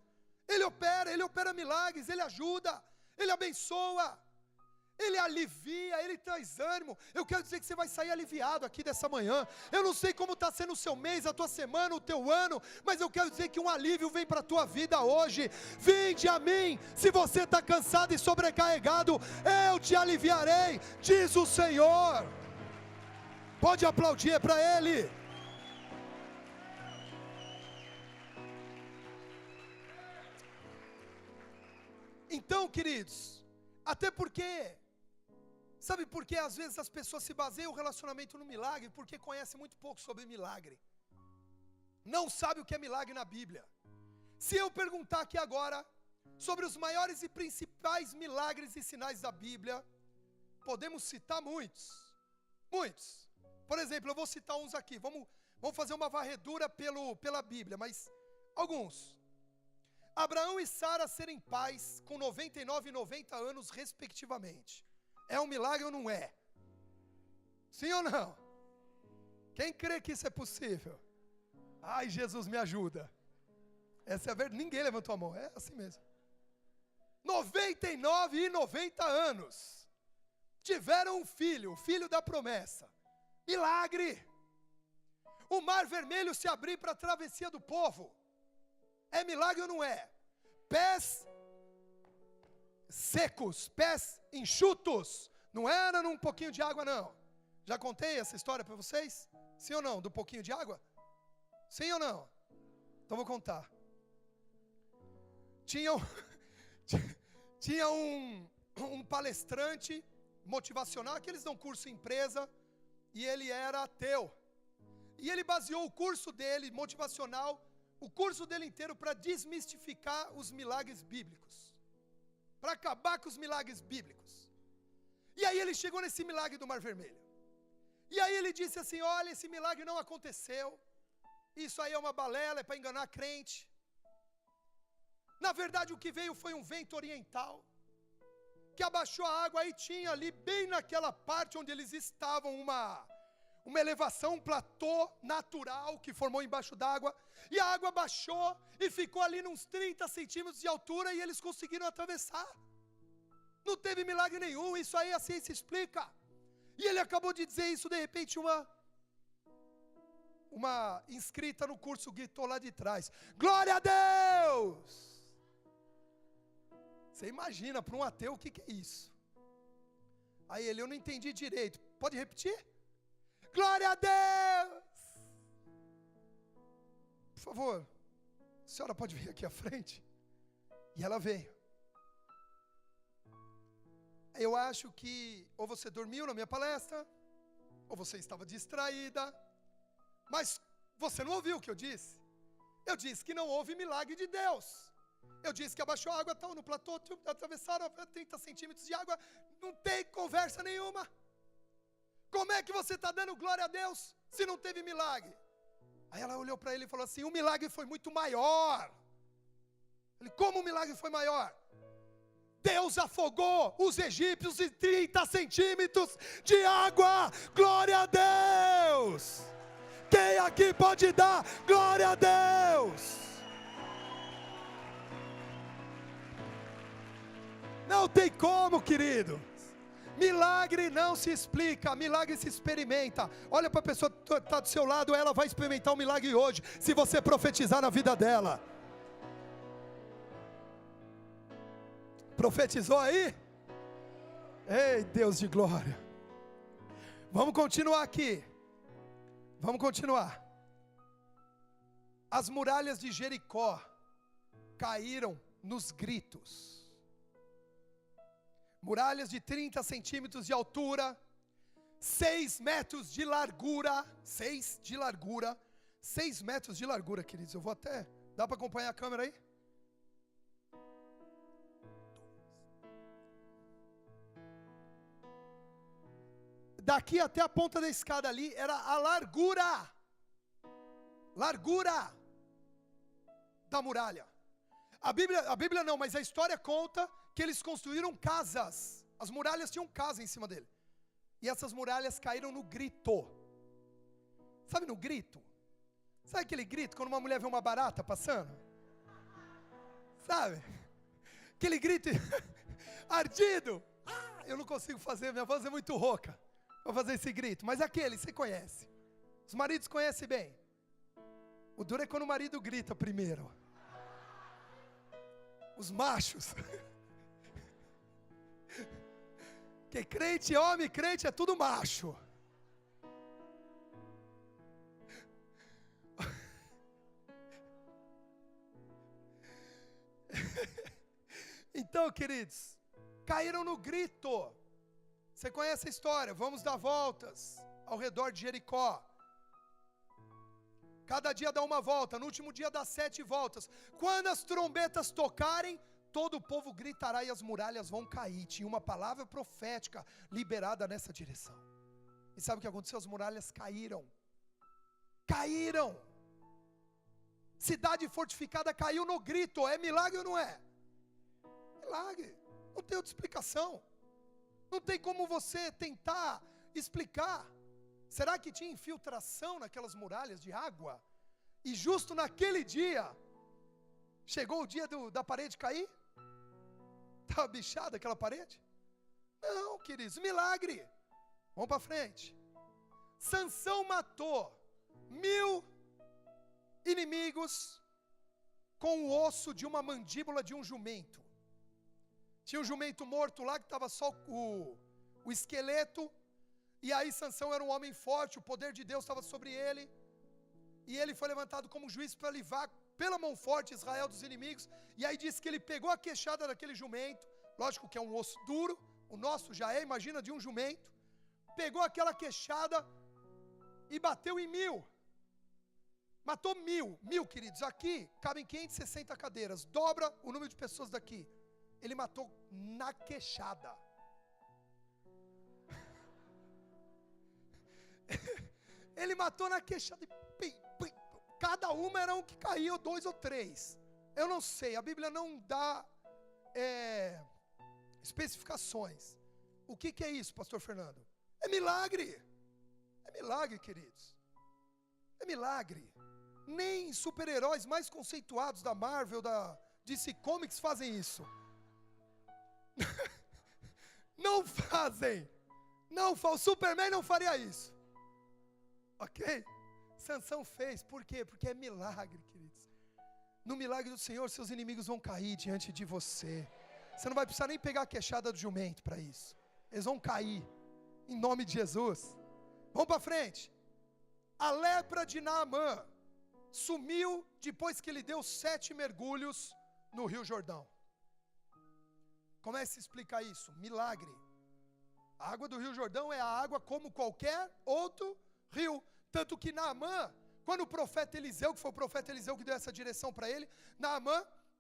Ele opera milagres, Ele ajuda, Ele abençoa, Ele alivia, Ele traz ânimo. Eu quero dizer que você vai sair aliviado aqui dessa manhã. Eu não sei como está sendo o seu mês, a tua semana, o teu ano, mas eu quero dizer que um alívio vem para a tua vida hoje. Vinde a mim, se você está cansado e sobrecarregado, eu te aliviarei, diz o Senhor. Pode aplaudir para Ele. Então, queridos, até porque, sabe por que às vezes as pessoas se baseiam o relacionamento no milagre? Porque conhecem muito pouco sobre milagre. Não sabe o que é milagre na Bíblia. Se eu perguntar aqui agora sobre os maiores e principais milagres e sinais da Bíblia, podemos citar muitos. Muitos. Por exemplo, eu vou citar uns aqui. Vamos fazer uma varredura pela Bíblia, mas alguns. Abraão e Sara serem pais com 99 e 90 anos respectivamente. É um milagre ou não é? Sim ou não? Quem crê que isso é possível? Ai, Jesus, me ajuda. Essa é a verdade, ninguém levantou a mão, é assim mesmo. 99 e 90 anos. Tiveram um filho, o filho da promessa. Milagre. O mar vermelho se abrir para a travessia do povo. É milagre ou não é? Pés secos, pés enxutos. Não era num pouquinho de água, não. Já contei essa história para vocês? Sim ou não? Do pouquinho de água? Sim ou não? Então vou contar. Tinha um palestrante motivacional, que eles dão curso em empresa, e ele era ateu. E ele baseou o curso dele, motivacional, o curso dele inteiro para desmistificar os milagres bíblicos. Para acabar com os milagres bíblicos. E aí ele chegou nesse milagre do Mar Vermelho. E aí ele disse assim, olha, esse milagre não aconteceu. Isso aí é uma balela, é para enganar crente. Na verdade o que veio foi um vento oriental, que abaixou a água, aí tinha ali, bem naquela parte onde eles estavam, uma elevação, um platô natural que formou embaixo d'água, e a água baixou e ficou ali uns 30 centímetros de altura e eles conseguiram atravessar. Não teve milagre nenhum, isso aí a ciência explica. E ele acabou de dizer isso, de repente uma inscrita no curso gritou lá de trás, glória a Deus! Você imagina para um ateu o que é isso? Aí ele, eu não entendi direito, pode repetir? Glória a Deus! Por favor, a senhora pode vir aqui à frente? E ela veio. Eu acho que ou você dormiu na minha palestra, ou você estava distraída, mas você não ouviu o que eu disse. Eu disse que não houve milagre de Deus. Eu disse que abaixou a água, no platô, atravessaram 30 centímetros de água, não tem conversa nenhuma. Como é que você está dando glória a Deus se não teve milagre? Aí ela olhou para ele e falou assim: o milagre foi muito maior. Ele: como o milagre foi maior? Deus afogou os egípcios em 30 centímetros de água. Glória a Deus! Quem aqui pode dar glória a Deus? Não tem como, querido. Milagre não se explica, milagre se experimenta. Olha para a pessoa que está do seu lado, ela vai experimentar o milagre hoje, se você profetizar na vida dela. Profetizou aí? Ei, Deus de glória. Vamos continuar aqui. Vamos continuar. As muralhas de Jericó caíram nos gritos. Muralhas de 30 centímetros de altura, 6 metros de largura, 6 metros de largura, queridos. Eu vou até, dá para acompanhar a câmera aí? Daqui até a ponta da escada ali era a largura da muralha. A Bíblia não, mas a história conta que eles construíram casas. As muralhas tinham casa em cima dele. E essas muralhas caíram no grito. Sabe no grito? Sabe aquele grito quando uma mulher vê uma barata passando? Sabe? Aquele grito ardido. Eu não consigo fazer, minha voz é muito rouca para fazer esse grito, mas aquele você conhece. Os maridos conhecem bem. O duro é quando o marido grita primeiro. Os machos. Porque crente, homem, crente é tudo macho. Então, queridos, caíram no grito. Você conhece a história? Vamos dar voltas ao redor de Jericó. Cada dia dá uma volta, no último dia dá 7 voltas. Quando as trombetas tocarem, todo o povo gritará e as muralhas vão cair. Tinha uma palavra profética liberada nessa direção. E sabe o que aconteceu? As muralhas caíram. Caíram. Cidade fortificada caiu no grito. É milagre ou não é? Milagre. Não tem outra explicação. Não tem como você tentar explicar. Será que tinha infiltração naquelas muralhas de água? E justo naquele dia, chegou o dia da parede cair? Estava bichada aquela parede? Não, queridos, milagre. Vamos para frente. Sansão matou 1000 inimigos com o osso de uma mandíbula de um jumento. Tinha um jumento morto lá que estava só o esqueleto. E aí Sansão era um homem forte, o poder de Deus estava sobre ele. E ele foi levantado como juiz para livrar pela mão forte Israel dos inimigos. E aí diz que ele pegou a queixada daquele jumento. Lógico que é um osso duro, o nosso já é, imagina, de um jumento. Pegou aquela queixada e bateu em 1000. Matou 1000, queridos. Aqui cabem 560 cadeiras, dobra o número de pessoas daqui. Ele matou na queixada. Ele matou na queixada. Cada uma era um que caía, 2 ou 3. Eu não sei, a Bíblia não dá especificações. O que é isso, pastor Fernando? É milagre. É milagre, queridos. É milagre. Nem super-heróis mais conceituados da Marvel, da DC Comics fazem isso. Não fazem. O Superman não faria isso. Ok? Sansão fez. Por quê? Porque é milagre, queridos. No milagre do Senhor, seus inimigos vão cair diante de você. Você não vai precisar nem pegar a queixada do jumento para isso. Eles vão cair. Em nome de Jesus. Vamos para frente. A lepra de Naamã sumiu depois que ele deu 7 mergulhos no Rio Jordão. Como é que se explica isso? Milagre. A água do Rio Jordão é a água como qualquer outro rio. Tanto que Naamã, quando o profeta Eliseu, que foi o profeta Eliseu que deu essa direção para ele, Naamã,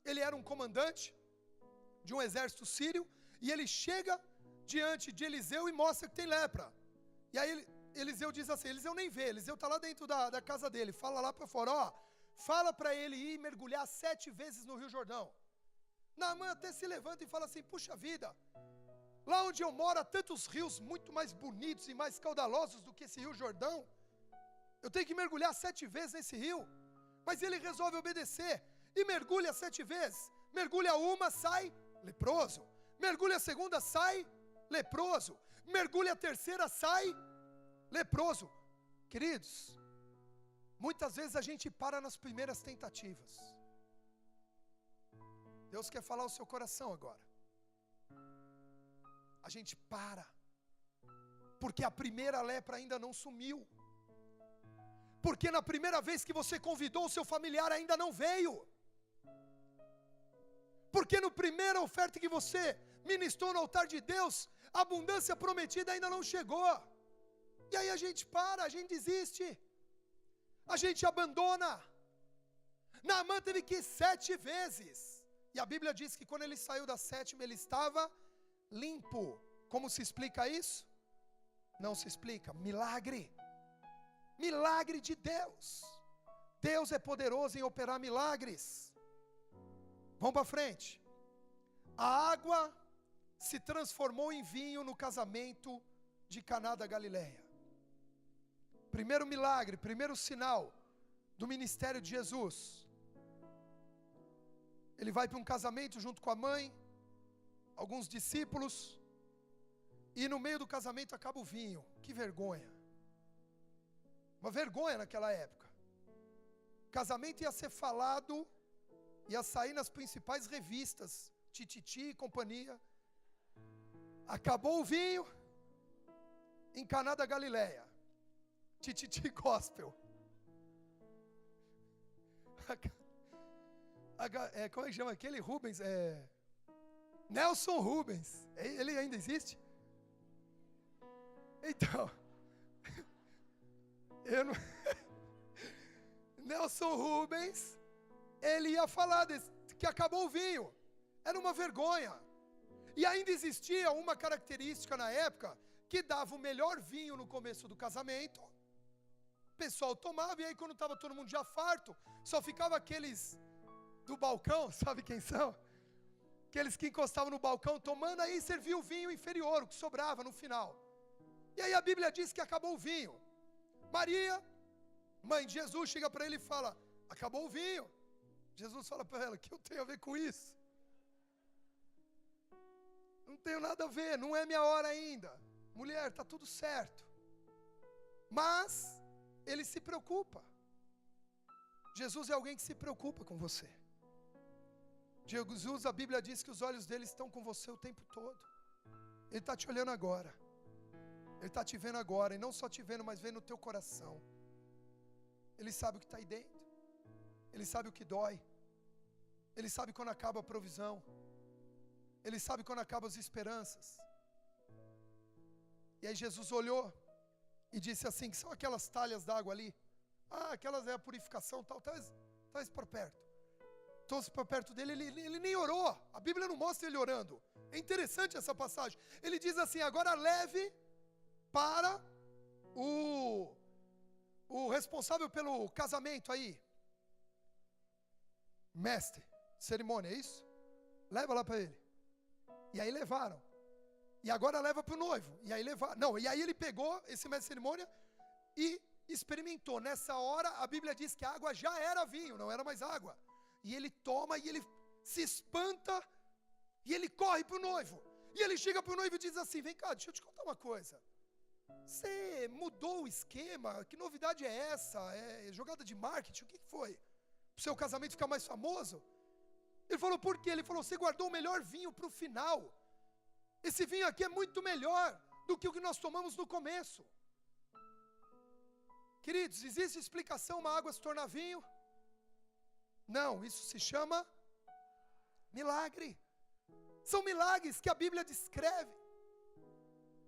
ele era um comandante de um exército sírio, e ele chega diante de Eliseu e mostra que tem lepra. E aí Eliseu diz assim, Eliseu nem vê, Eliseu está lá dentro da casa dele, fala lá para fora, ó, fala para ele ir mergulhar 7 vezes no Rio Jordão. Naamã até se levanta e fala assim, puxa vida, lá onde eu moro há tantos rios muito mais bonitos e mais caudalosos do que esse Rio Jordão, eu tenho que mergulhar 7 vezes nesse rio. Mas ele resolve obedecer e mergulha 7 vezes. Mergulha uma, sai leproso. Mergulha a segunda, sai leproso. Mergulha a terceira, sai leproso. Queridos, muitas vezes a gente para nas primeiras tentativas. Deus quer falar o seu coração agora. A gente para, porque a primeira lepra ainda não sumiu. Porque na primeira vez que você convidou, o seu familiar ainda não veio. Porque na primeira oferta que você ministrou no altar de Deus, a abundância prometida ainda não chegou. E aí a gente para, a gente desiste. A gente abandona. Naamã teve que ir 7 vezes. E a Bíblia diz que quando ele saiu da 7ª, ele estava limpo. Como se explica isso? Não se explica. Milagre. Milagre de Deus. Deus é poderoso em operar milagres. Vamos para frente. A água se transformou em vinho no casamento de Caná da Galileia. Primeiro milagre, primeiro sinal do ministério de Jesus. Ele vai para um casamento junto com a mãe, alguns discípulos, e no meio do casamento acaba o vinho. Que vergonha. Uma vergonha naquela época. Casamento ia ser falado, ia sair nas principais revistas, Tititi e companhia. Acabou o vinho em Caná da Galileia. Tititi Gospel. Como é que chama aquele Rubens? Nelson Rubens. Ele ainda existe? Então, Nelson Rubens, ele ia falar que acabou o vinho. Era uma vergonha. E ainda existia uma característica na época que dava o melhor vinho no começo do casamento. O pessoal tomava, e aí quando estava todo mundo já farto, só ficava aqueles do balcão, sabe quem são? Aqueles que encostavam no balcão tomando, aí servia o vinho inferior, o que sobrava no final. E aí a Bíblia diz que acabou o vinho. Maria, mãe de Jesus, chega para ele e fala, acabou o vinho. Jesus fala para ela, o que eu tenho a ver com isso? Não tenho nada a ver, não é minha hora ainda. Mulher, está tudo certo. Mas ele se preocupa. Jesus é alguém que se preocupa com você. Jesus, a Bíblia diz que os olhos dele estão com você o tempo todo. Ele está te olhando agora. Ele está te vendo agora, e não só te vendo, mas vendo o teu coração. Ele sabe o que está aí dentro. Ele sabe o que dói. Ele sabe quando acaba a provisão. Ele sabe quando acabam as esperanças. E aí Jesus olhou e disse assim, que são aquelas talhas d'água ali. Aquelas é a purificação, tal, traz para perto. Trouxe para perto dele, ele nem orou. A Bíblia não mostra ele orando. É interessante essa passagem. Ele diz assim, agora leve para o responsável pelo casamento aí. Mestre, cerimônia, é isso? Leva lá para ele. E aí levaram. E agora leva para o noivo. E aí levaram. Não, e aí ele pegou esse mestre de cerimônia e experimentou. Nessa hora, a Bíblia diz que a água já era vinho, não era mais água. E ele toma e ele se espanta e ele corre para o noivo. E ele chega para o noivo e diz assim, vem cá, deixa eu te contar uma coisa. Você mudou o esquema? Que novidade é essa? É jogada de marketing? O que foi? Para o seu casamento ficar mais famoso? Ele falou, por quê? Ele falou, você guardou o melhor vinho para o final. Esse vinho aqui é muito melhor do que o que nós tomamos no começo. Queridos, existe explicação uma água se tornar vinho? Não, isso se chama milagre. São milagres que a Bíblia descreve.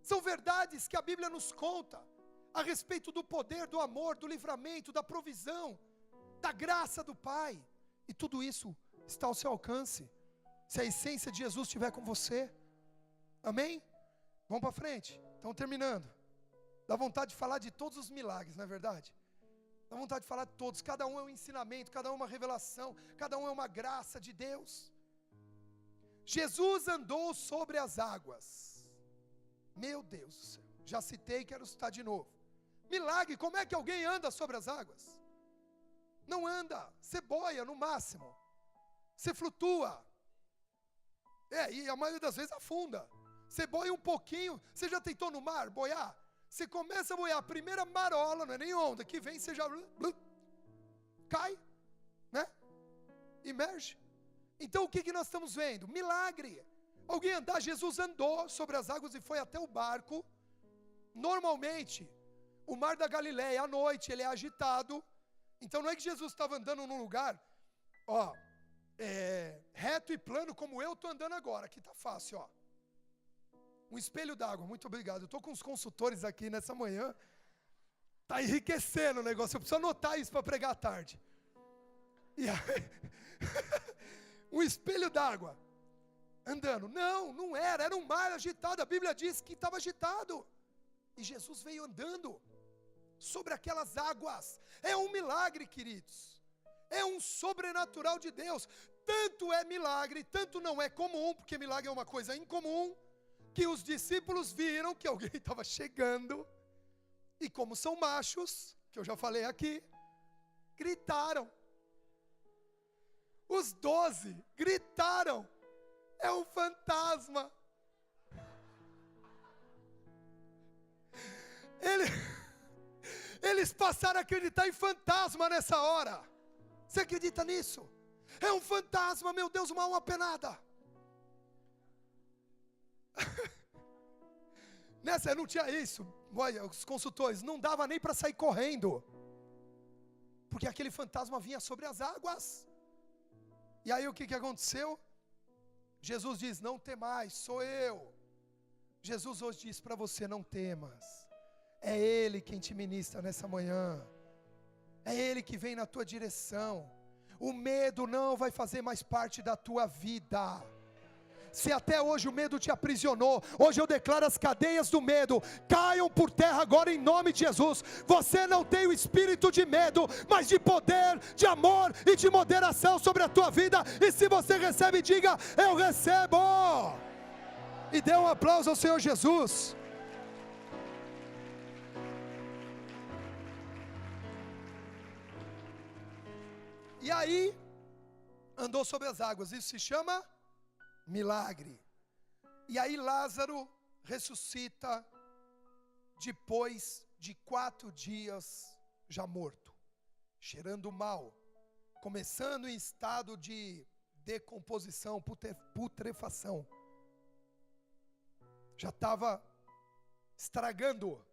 São verdades que a Bíblia nos conta a respeito do poder, do amor, do livramento, da provisão, da graça do Pai. E tudo isso está ao seu alcance, se a essência de Jesus estiver com você. Amém? Vamos para frente. Estamos terminando. Dá vontade de falar de todos os milagres, não é verdade? Dá vontade de falar de todos. Cada um é um ensinamento, cada um é uma revelação, cada um é uma graça de Deus. Jesus andou sobre as águas. Meu Deus do céu. Já citei, quero citar de novo. Milagre, como é que alguém anda sobre as águas? Não anda, você boia no máximo. Você flutua. E a maioria das vezes afunda. Você boia um pouquinho. Você já tentou no mar boiar? Você começa a boiar, a primeira marola, não é nem onda, que vem, você já cai, né? Imerge. Então o que nós estamos vendo? Milagre. Alguém andar, Jesus andou sobre as águas e foi até o barco. Normalmente, o mar da Galileia, à noite, ele é agitado. Então não é que Jesus estava andando num lugar, reto e plano, como eu estou andando agora. Aqui está fácil, ó. Um espelho d'água, muito obrigado. Eu estou com os consultores aqui nessa manhã. Está enriquecendo o negócio. Eu preciso anotar isso para pregar à tarde. E aí, um espelho d'água. Andando. Não era um mar agitado. A Bíblia diz que estava agitado. E Jesus veio andando sobre aquelas águas. É um milagre, queridos. É um sobrenatural de Deus. Tanto é milagre, tanto não é comum, porque milagre é uma coisa incomum, que os discípulos viram que alguém estava chegando, e como são machos, que eu já falei aqui, gritaram. Os 12 gritaram, é um fantasma. Eles passaram a acreditar em fantasma nessa hora. Você acredita nisso? É um fantasma, meu Deus, uma alma penada. Nessa não tinha isso. Olha, os consultores, não dava nem para sair correndo, porque aquele fantasma vinha sobre as águas. E aí o que aconteceu? Jesus diz, não temais, sou eu. Jesus hoje diz para você, não temas. É Ele quem te ministra nessa manhã. É Ele que vem na tua direção. O medo não vai fazer mais parte da tua vida. Se até hoje o medo te aprisionou, hoje eu declaro as cadeias do medo caiam por terra agora em nome de Jesus. Você não tem o espírito de medo, mas de poder, de amor e de moderação sobre a tua vida. E se você recebe, diga, eu recebo. E dê um aplauso ao Senhor Jesus. E aí, andou sobre as águas, isso se chama milagre. E aí Lázaro ressuscita depois de 4 dias já morto, cheirando mal, começando em estado de decomposição, putrefação. Já estava estragando.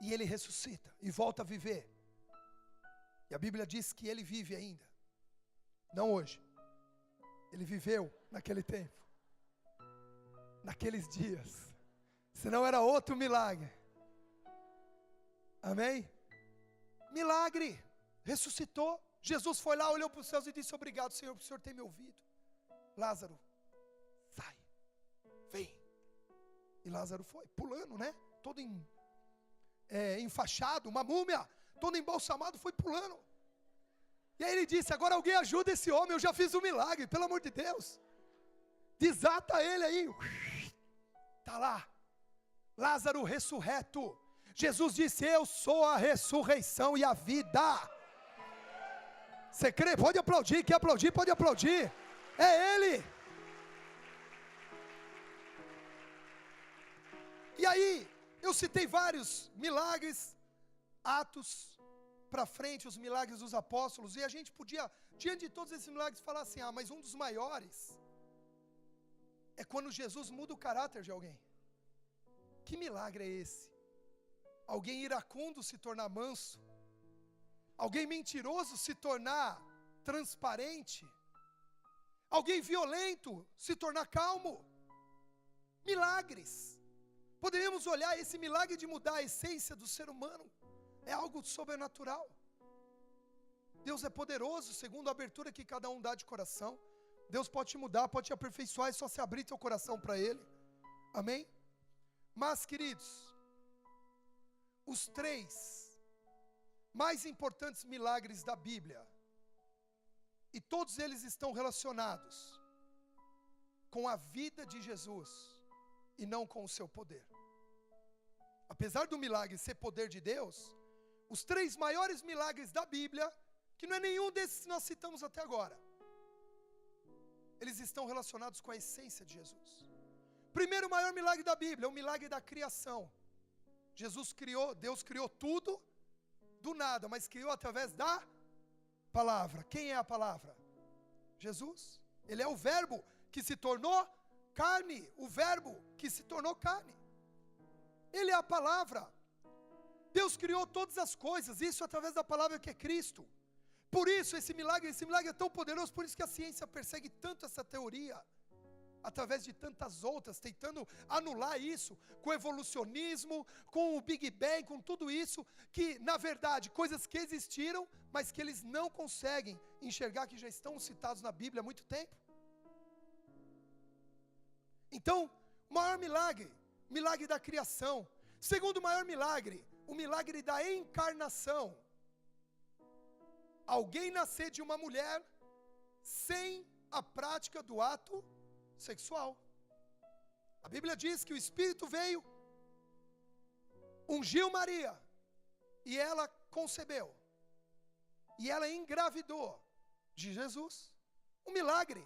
E ele ressuscita e volta a viver. E a Bíblia diz que ele vive ainda. Não hoje. Ele viveu naquele tempo. Naqueles dias. Senão era outro milagre. Amém? Milagre. Ressuscitou. Jesus foi lá, olhou para os céus e disse, obrigado, Senhor, por o Senhor ter me ouvido. Lázaro, sai. Vem. E Lázaro foi, pulando, né? Todo enfaixado, uma múmia. Todo embalsamado, foi pulando. E aí ele disse, agora alguém ajuda esse homem, eu já fiz um milagre, pelo amor de Deus. Desata ele aí. Está lá. Lázaro ressurreto. Jesus disse, eu sou a ressurreição e a vida. Você crê? Pode aplaudir, quer aplaudir, pode aplaudir. É Ele. E aí, eu citei vários milagres, Atos para frente, os milagres dos apóstolos, e a gente podia, diante de todos esses milagres, falar assim, mas um dos maiores é quando Jesus muda o caráter de alguém. Que milagre é esse? Alguém iracundo se tornar manso, alguém mentiroso se tornar transparente, alguém violento se tornar calmo. Milagres. Poderíamos olhar esse milagre de mudar a essência do ser humano. É algo sobrenatural. Deus é poderoso, segundo a abertura que cada um dá de coração. Deus pode te mudar, pode te aperfeiçoar, é só se abrir teu coração para Ele. Amém? Mas, queridos, os 3 mais importantes milagres da Bíblia, e todos eles estão relacionados com a vida de Jesus e não com o seu poder. Apesar do milagre ser poder de Deus, os 3 maiores milagres da Bíblia, que não é nenhum desses que nós citamos até agora, eles estão relacionados com a essência de Jesus. Primeiro maior milagre da Bíblia é o milagre da criação. Deus criou tudo do nada, mas criou através da palavra. Quem é a palavra? Jesus. Ele é o verbo que se tornou carne, o verbo que se tornou carne. Ele é a palavra. Deus criou todas as coisas, isso através da palavra que é Cristo. Por isso esse milagre é tão poderoso, por isso que a ciência persegue tanto essa teoria, através de tantas outras, tentando anular isso, com o evolucionismo, com o Big Bang, com tudo isso, que na verdade, coisas que existiram, mas que eles não conseguem enxergar, que já estão citados na Bíblia há muito tempo. Então, o maior milagre, milagre da criação. Segundo maior milagre, o milagre da encarnação. Alguém nascer de uma mulher sem a prática do ato sexual. A Bíblia diz que o Espírito veio, ungiu Maria, e ela concebeu, e ela engravidou de Jesus. Um milagre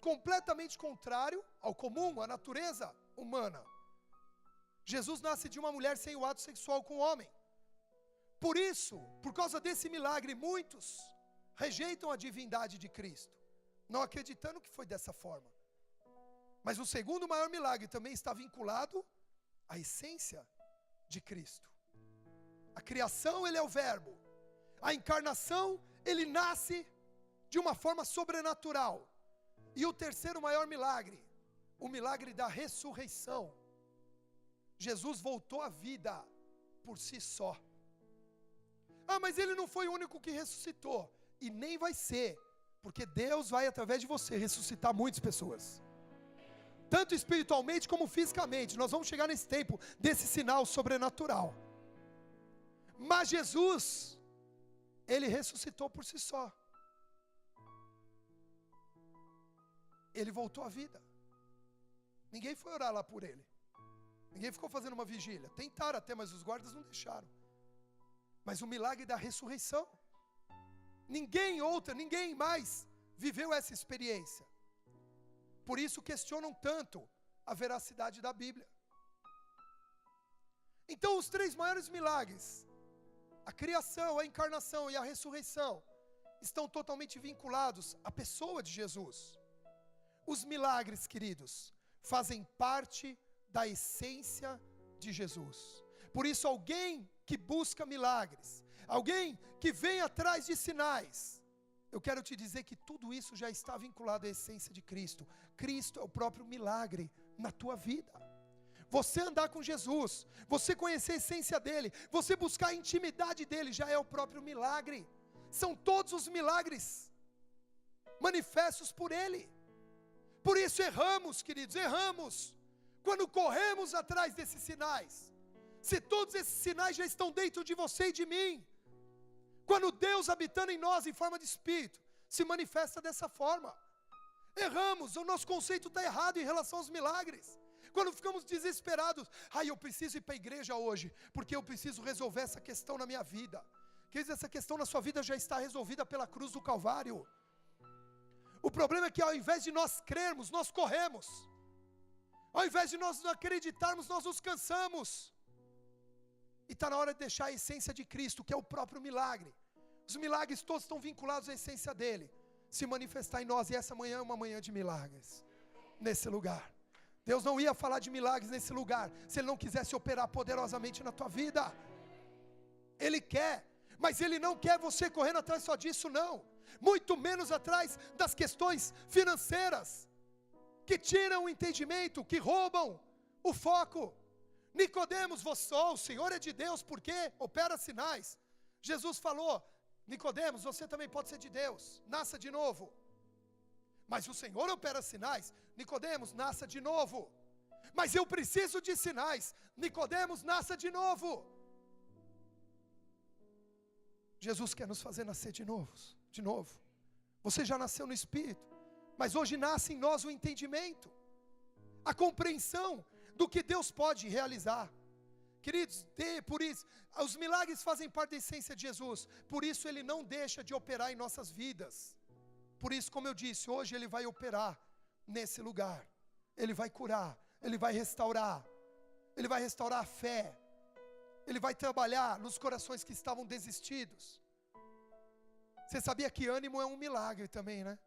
completamente contrário ao comum, à natureza humana. Jesus nasce de uma mulher sem o ato sexual com o homem. Por isso, por causa desse milagre, muitos rejeitam a divindade de Cristo, não acreditando que foi dessa forma. Mas o segundo maior milagre também está vinculado à essência de Cristo. A criação, ele é o verbo. A encarnação, ele nasce de uma forma sobrenatural. E o terceiro maior milagre, o milagre da ressurreição. Jesus voltou à vida por si só. Ah, mas ele não foi o único que ressuscitou. E nem vai ser, porque Deus vai, através de você, ressuscitar muitas pessoas. Tanto espiritualmente como fisicamente. Nós vamos chegar nesse tempo desse sinal sobrenatural. Mas Jesus, ele ressuscitou por si só. Ele voltou à vida. Ninguém foi orar lá por ele. Ninguém ficou fazendo uma vigília. Tentaram até, mas os guardas não deixaram. Mas o milagre da ressurreição. Ninguém mais viveu essa experiência. Por isso questionam tanto a veracidade da Bíblia. Então os 3 maiores milagres, a criação, a encarnação e a ressurreição, estão totalmente vinculados à pessoa de Jesus. Os milagres, queridos, fazem parte da essência de Jesus. Por isso alguém que busca milagres, alguém que vem atrás de sinais, eu quero te dizer que tudo isso já está vinculado à essência de Cristo. Cristo é o próprio milagre na tua vida. Você andar com Jesus, você conhecer a essência dele, você buscar a intimidade dele, já é o próprio milagre. São todos os milagres manifestos por ele. Por isso erramos, queridos, erramos quando corremos atrás desses sinais. Se todos esses sinais já estão dentro de você e de mim, quando Deus habitando em nós em forma de Espírito se manifesta dessa forma. Erramos, o nosso conceito está errado em relação aos milagres. Quando ficamos desesperados, eu preciso ir para a igreja hoje, porque eu preciso resolver essa questão na minha vida. Queridos, essa questão na sua vida já está resolvida pela cruz do Calvário. O problema é que ao invés de nós crermos, nós corremos. Ao invés de nós acreditarmos, nós nos cansamos. E está na hora de deixar a essência de Cristo, que é o próprio milagre. Os milagres todos estão vinculados à essência dele, se manifestar em nós. E essa manhã é uma manhã de milagres, nesse lugar. Deus não ia falar de milagres nesse lugar, se Ele não quisesse operar poderosamente na tua vida. Ele quer, mas Ele não quer você correndo atrás só disso, não. muito menos atrás das questões financeiras, que tiram o entendimento, que roubam o foco. Nicodemos, o Senhor é de Deus, porque opera sinais. Jesus falou, Nicodemos, você também pode ser de Deus, nasça de novo. Mas o Senhor opera sinais, Nicodemos, nasça de novo. Mas eu preciso de sinais, Nicodemos, nasça de novo. Jesus quer nos fazer nascer de novo. Você já nasceu no Espírito, mas hoje nasce em nós o entendimento, a compreensão do que Deus pode realizar. Queridos, por isso, os milagres fazem parte da essência de Jesus, por isso Ele não deixa de operar em nossas vidas. Por isso, como eu disse, hoje Ele vai operar nesse lugar, Ele vai curar, Ele vai restaurar a fé, Ele vai trabalhar nos corações que estavam desistidos. Você sabia que ânimo é um milagre também, né?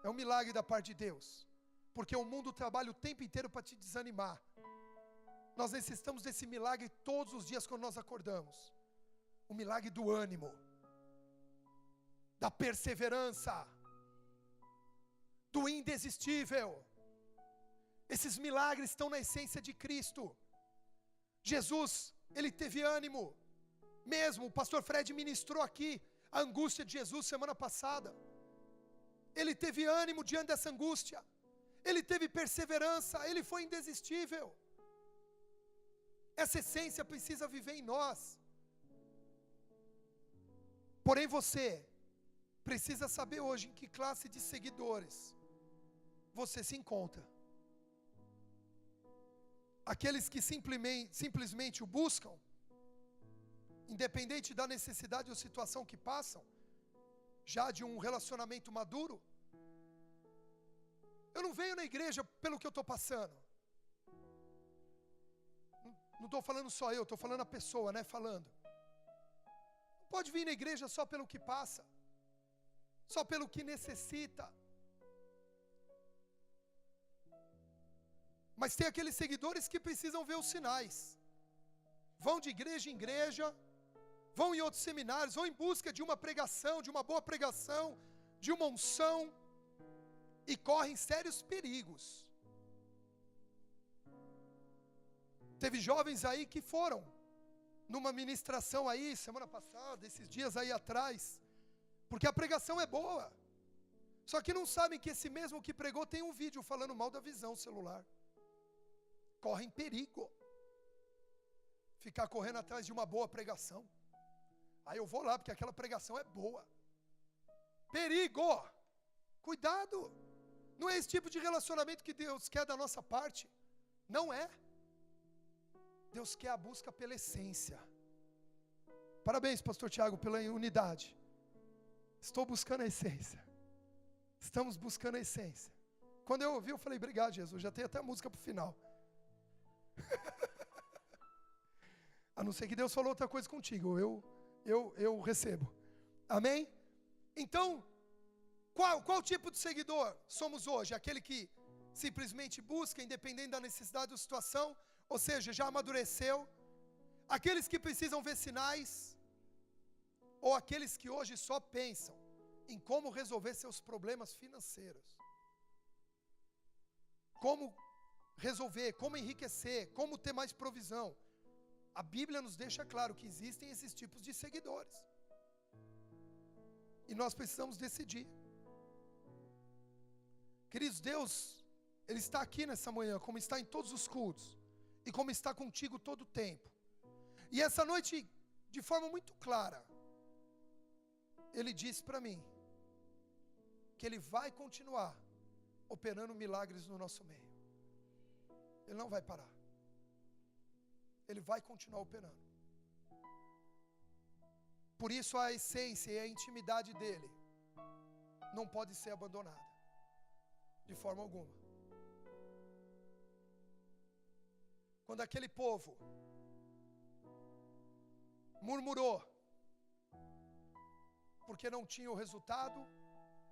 É um milagre da parte de Deus, porque o mundo trabalha o tempo inteiro para te desanimar. Nós necessitamos desse milagre todos os dias quando nós acordamos. O milagre do ânimo, da perseverança, do indesistível. Esses milagres estão na essência de Cristo. Jesus, Ele teve ânimo, mesmo o pastor Fred ministrou aqui a angústia de Jesus semana passada. Ele teve ânimo diante dessa angústia, Ele teve perseverança, Ele foi indesistível. Essa essência precisa viver em nós. Porém você precisa saber hoje em que classe de seguidores você se encontra. Aqueles que simplesmente o buscam, independente da necessidade ou situação que passam, já de um relacionamento maduro. Eu não venho na igreja pelo que eu estou passando. Não estou falando só eu, estou falando a pessoa, né, falando. Não pode vir na igreja só pelo que passa, só pelo que necessita. Mas tem aqueles seguidores que precisam ver os sinais. Vão de igreja em igreja, vão em outros seminários, vão em busca de uma pregação, de uma boa pregação, de uma unção, e correm sérios perigos. Teve jovens aí que foram numa ministração aí, semana passada, esses dias aí atrás, porque a pregação é boa, só que não sabem que esse mesmo que pregou tem um vídeo falando mal da visão celular. Correm perigo, ficar correndo atrás de uma boa pregação. Aí eu vou lá, porque aquela pregação é boa. Perigo, cuidado, não é esse tipo de relacionamento que Deus quer da nossa parte, não é. Deus quer a busca pela essência. Parabéns, pastor Tiago, pela unidade. Estou buscando a essência. Estamos buscando a essência. Quando eu ouvi, eu falei, obrigado, Jesus, já tem até a música para o final. A não ser que Deus falou outra coisa contigo, eu recebo. Amém? Então, qual tipo de seguidor somos hoje? Aquele que simplesmente busca, independente da necessidade ou situação, ou seja, já amadureceu? Aqueles que precisam ver sinais? Ou aqueles que hoje só pensam em como resolver seus problemas financeiros? Como resolver, como enriquecer, como ter mais provisão? A Bíblia nos deixa claro que existem esses tipos de seguidores. E nós precisamos decidir. Queridos, Deus, Ele está aqui nessa manhã, como está em todos os cultos, e como está contigo todo o tempo. E essa noite, de forma muito clara, Ele disse para mim, que Ele vai continuar operando milagres no nosso meio. Ele não vai parar. Ele vai continuar operando. Por isso a essência e a intimidade dele não pode ser abandonada, de forma alguma. Quando aquele povo murmurou, porque não tinha o resultado,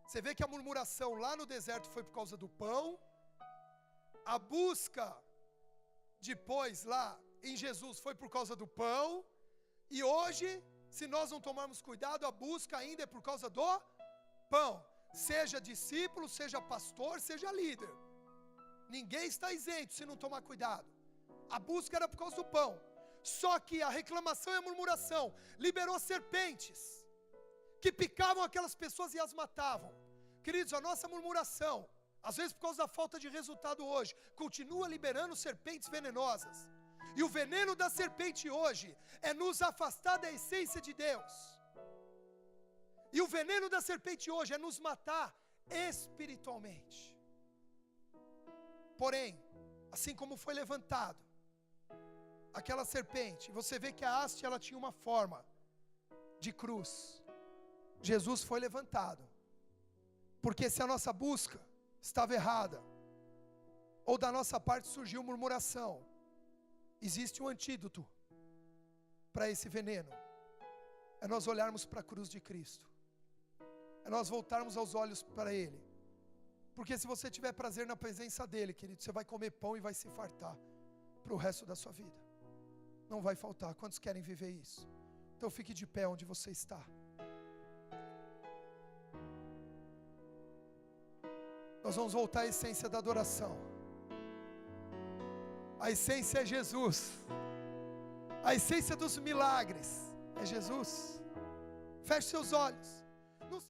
você vê que a murmuração lá no deserto foi por causa do pão, a busca depois lá em Jesus foi por causa do pão, e hoje Se nós não tomarmos cuidado, a busca ainda é por causa do pão. Seja discípulo, seja pastor, seja líder. Ninguém está isento se não tomar cuidado. A busca era por causa do pão. Só que a reclamação e a murmuração liberou serpentes que picavam aquelas pessoas e as matavam. Queridos, a nossa murmuração, às vezes por causa da falta de resultado hoje, continua liberando serpentes venenosas. E o veneno da serpente hoje é nos afastar da essência de Deus. E o veneno da serpente hoje é nos matar espiritualmente. Porém, assim como foi levantado aquela serpente, você vê que a haste ela tinha uma forma de cruz. Jesus foi levantado. Porque se a nossa busca estava errada, ou da nossa parte surgiu murmuração, existe um antídoto para esse veneno. É nós olharmos para a cruz de Cristo. É nós voltarmos aos olhos para Ele. Porque se você tiver prazer na presença dEle, querido, você vai comer pão e vai se fartar para o resto da sua vida. Não vai faltar. Quantos querem viver isso? Então fique de pé onde você está. Nós vamos voltar à essência da adoração. A essência é Jesus. A essência dos milagres é Jesus. Feche seus olhos.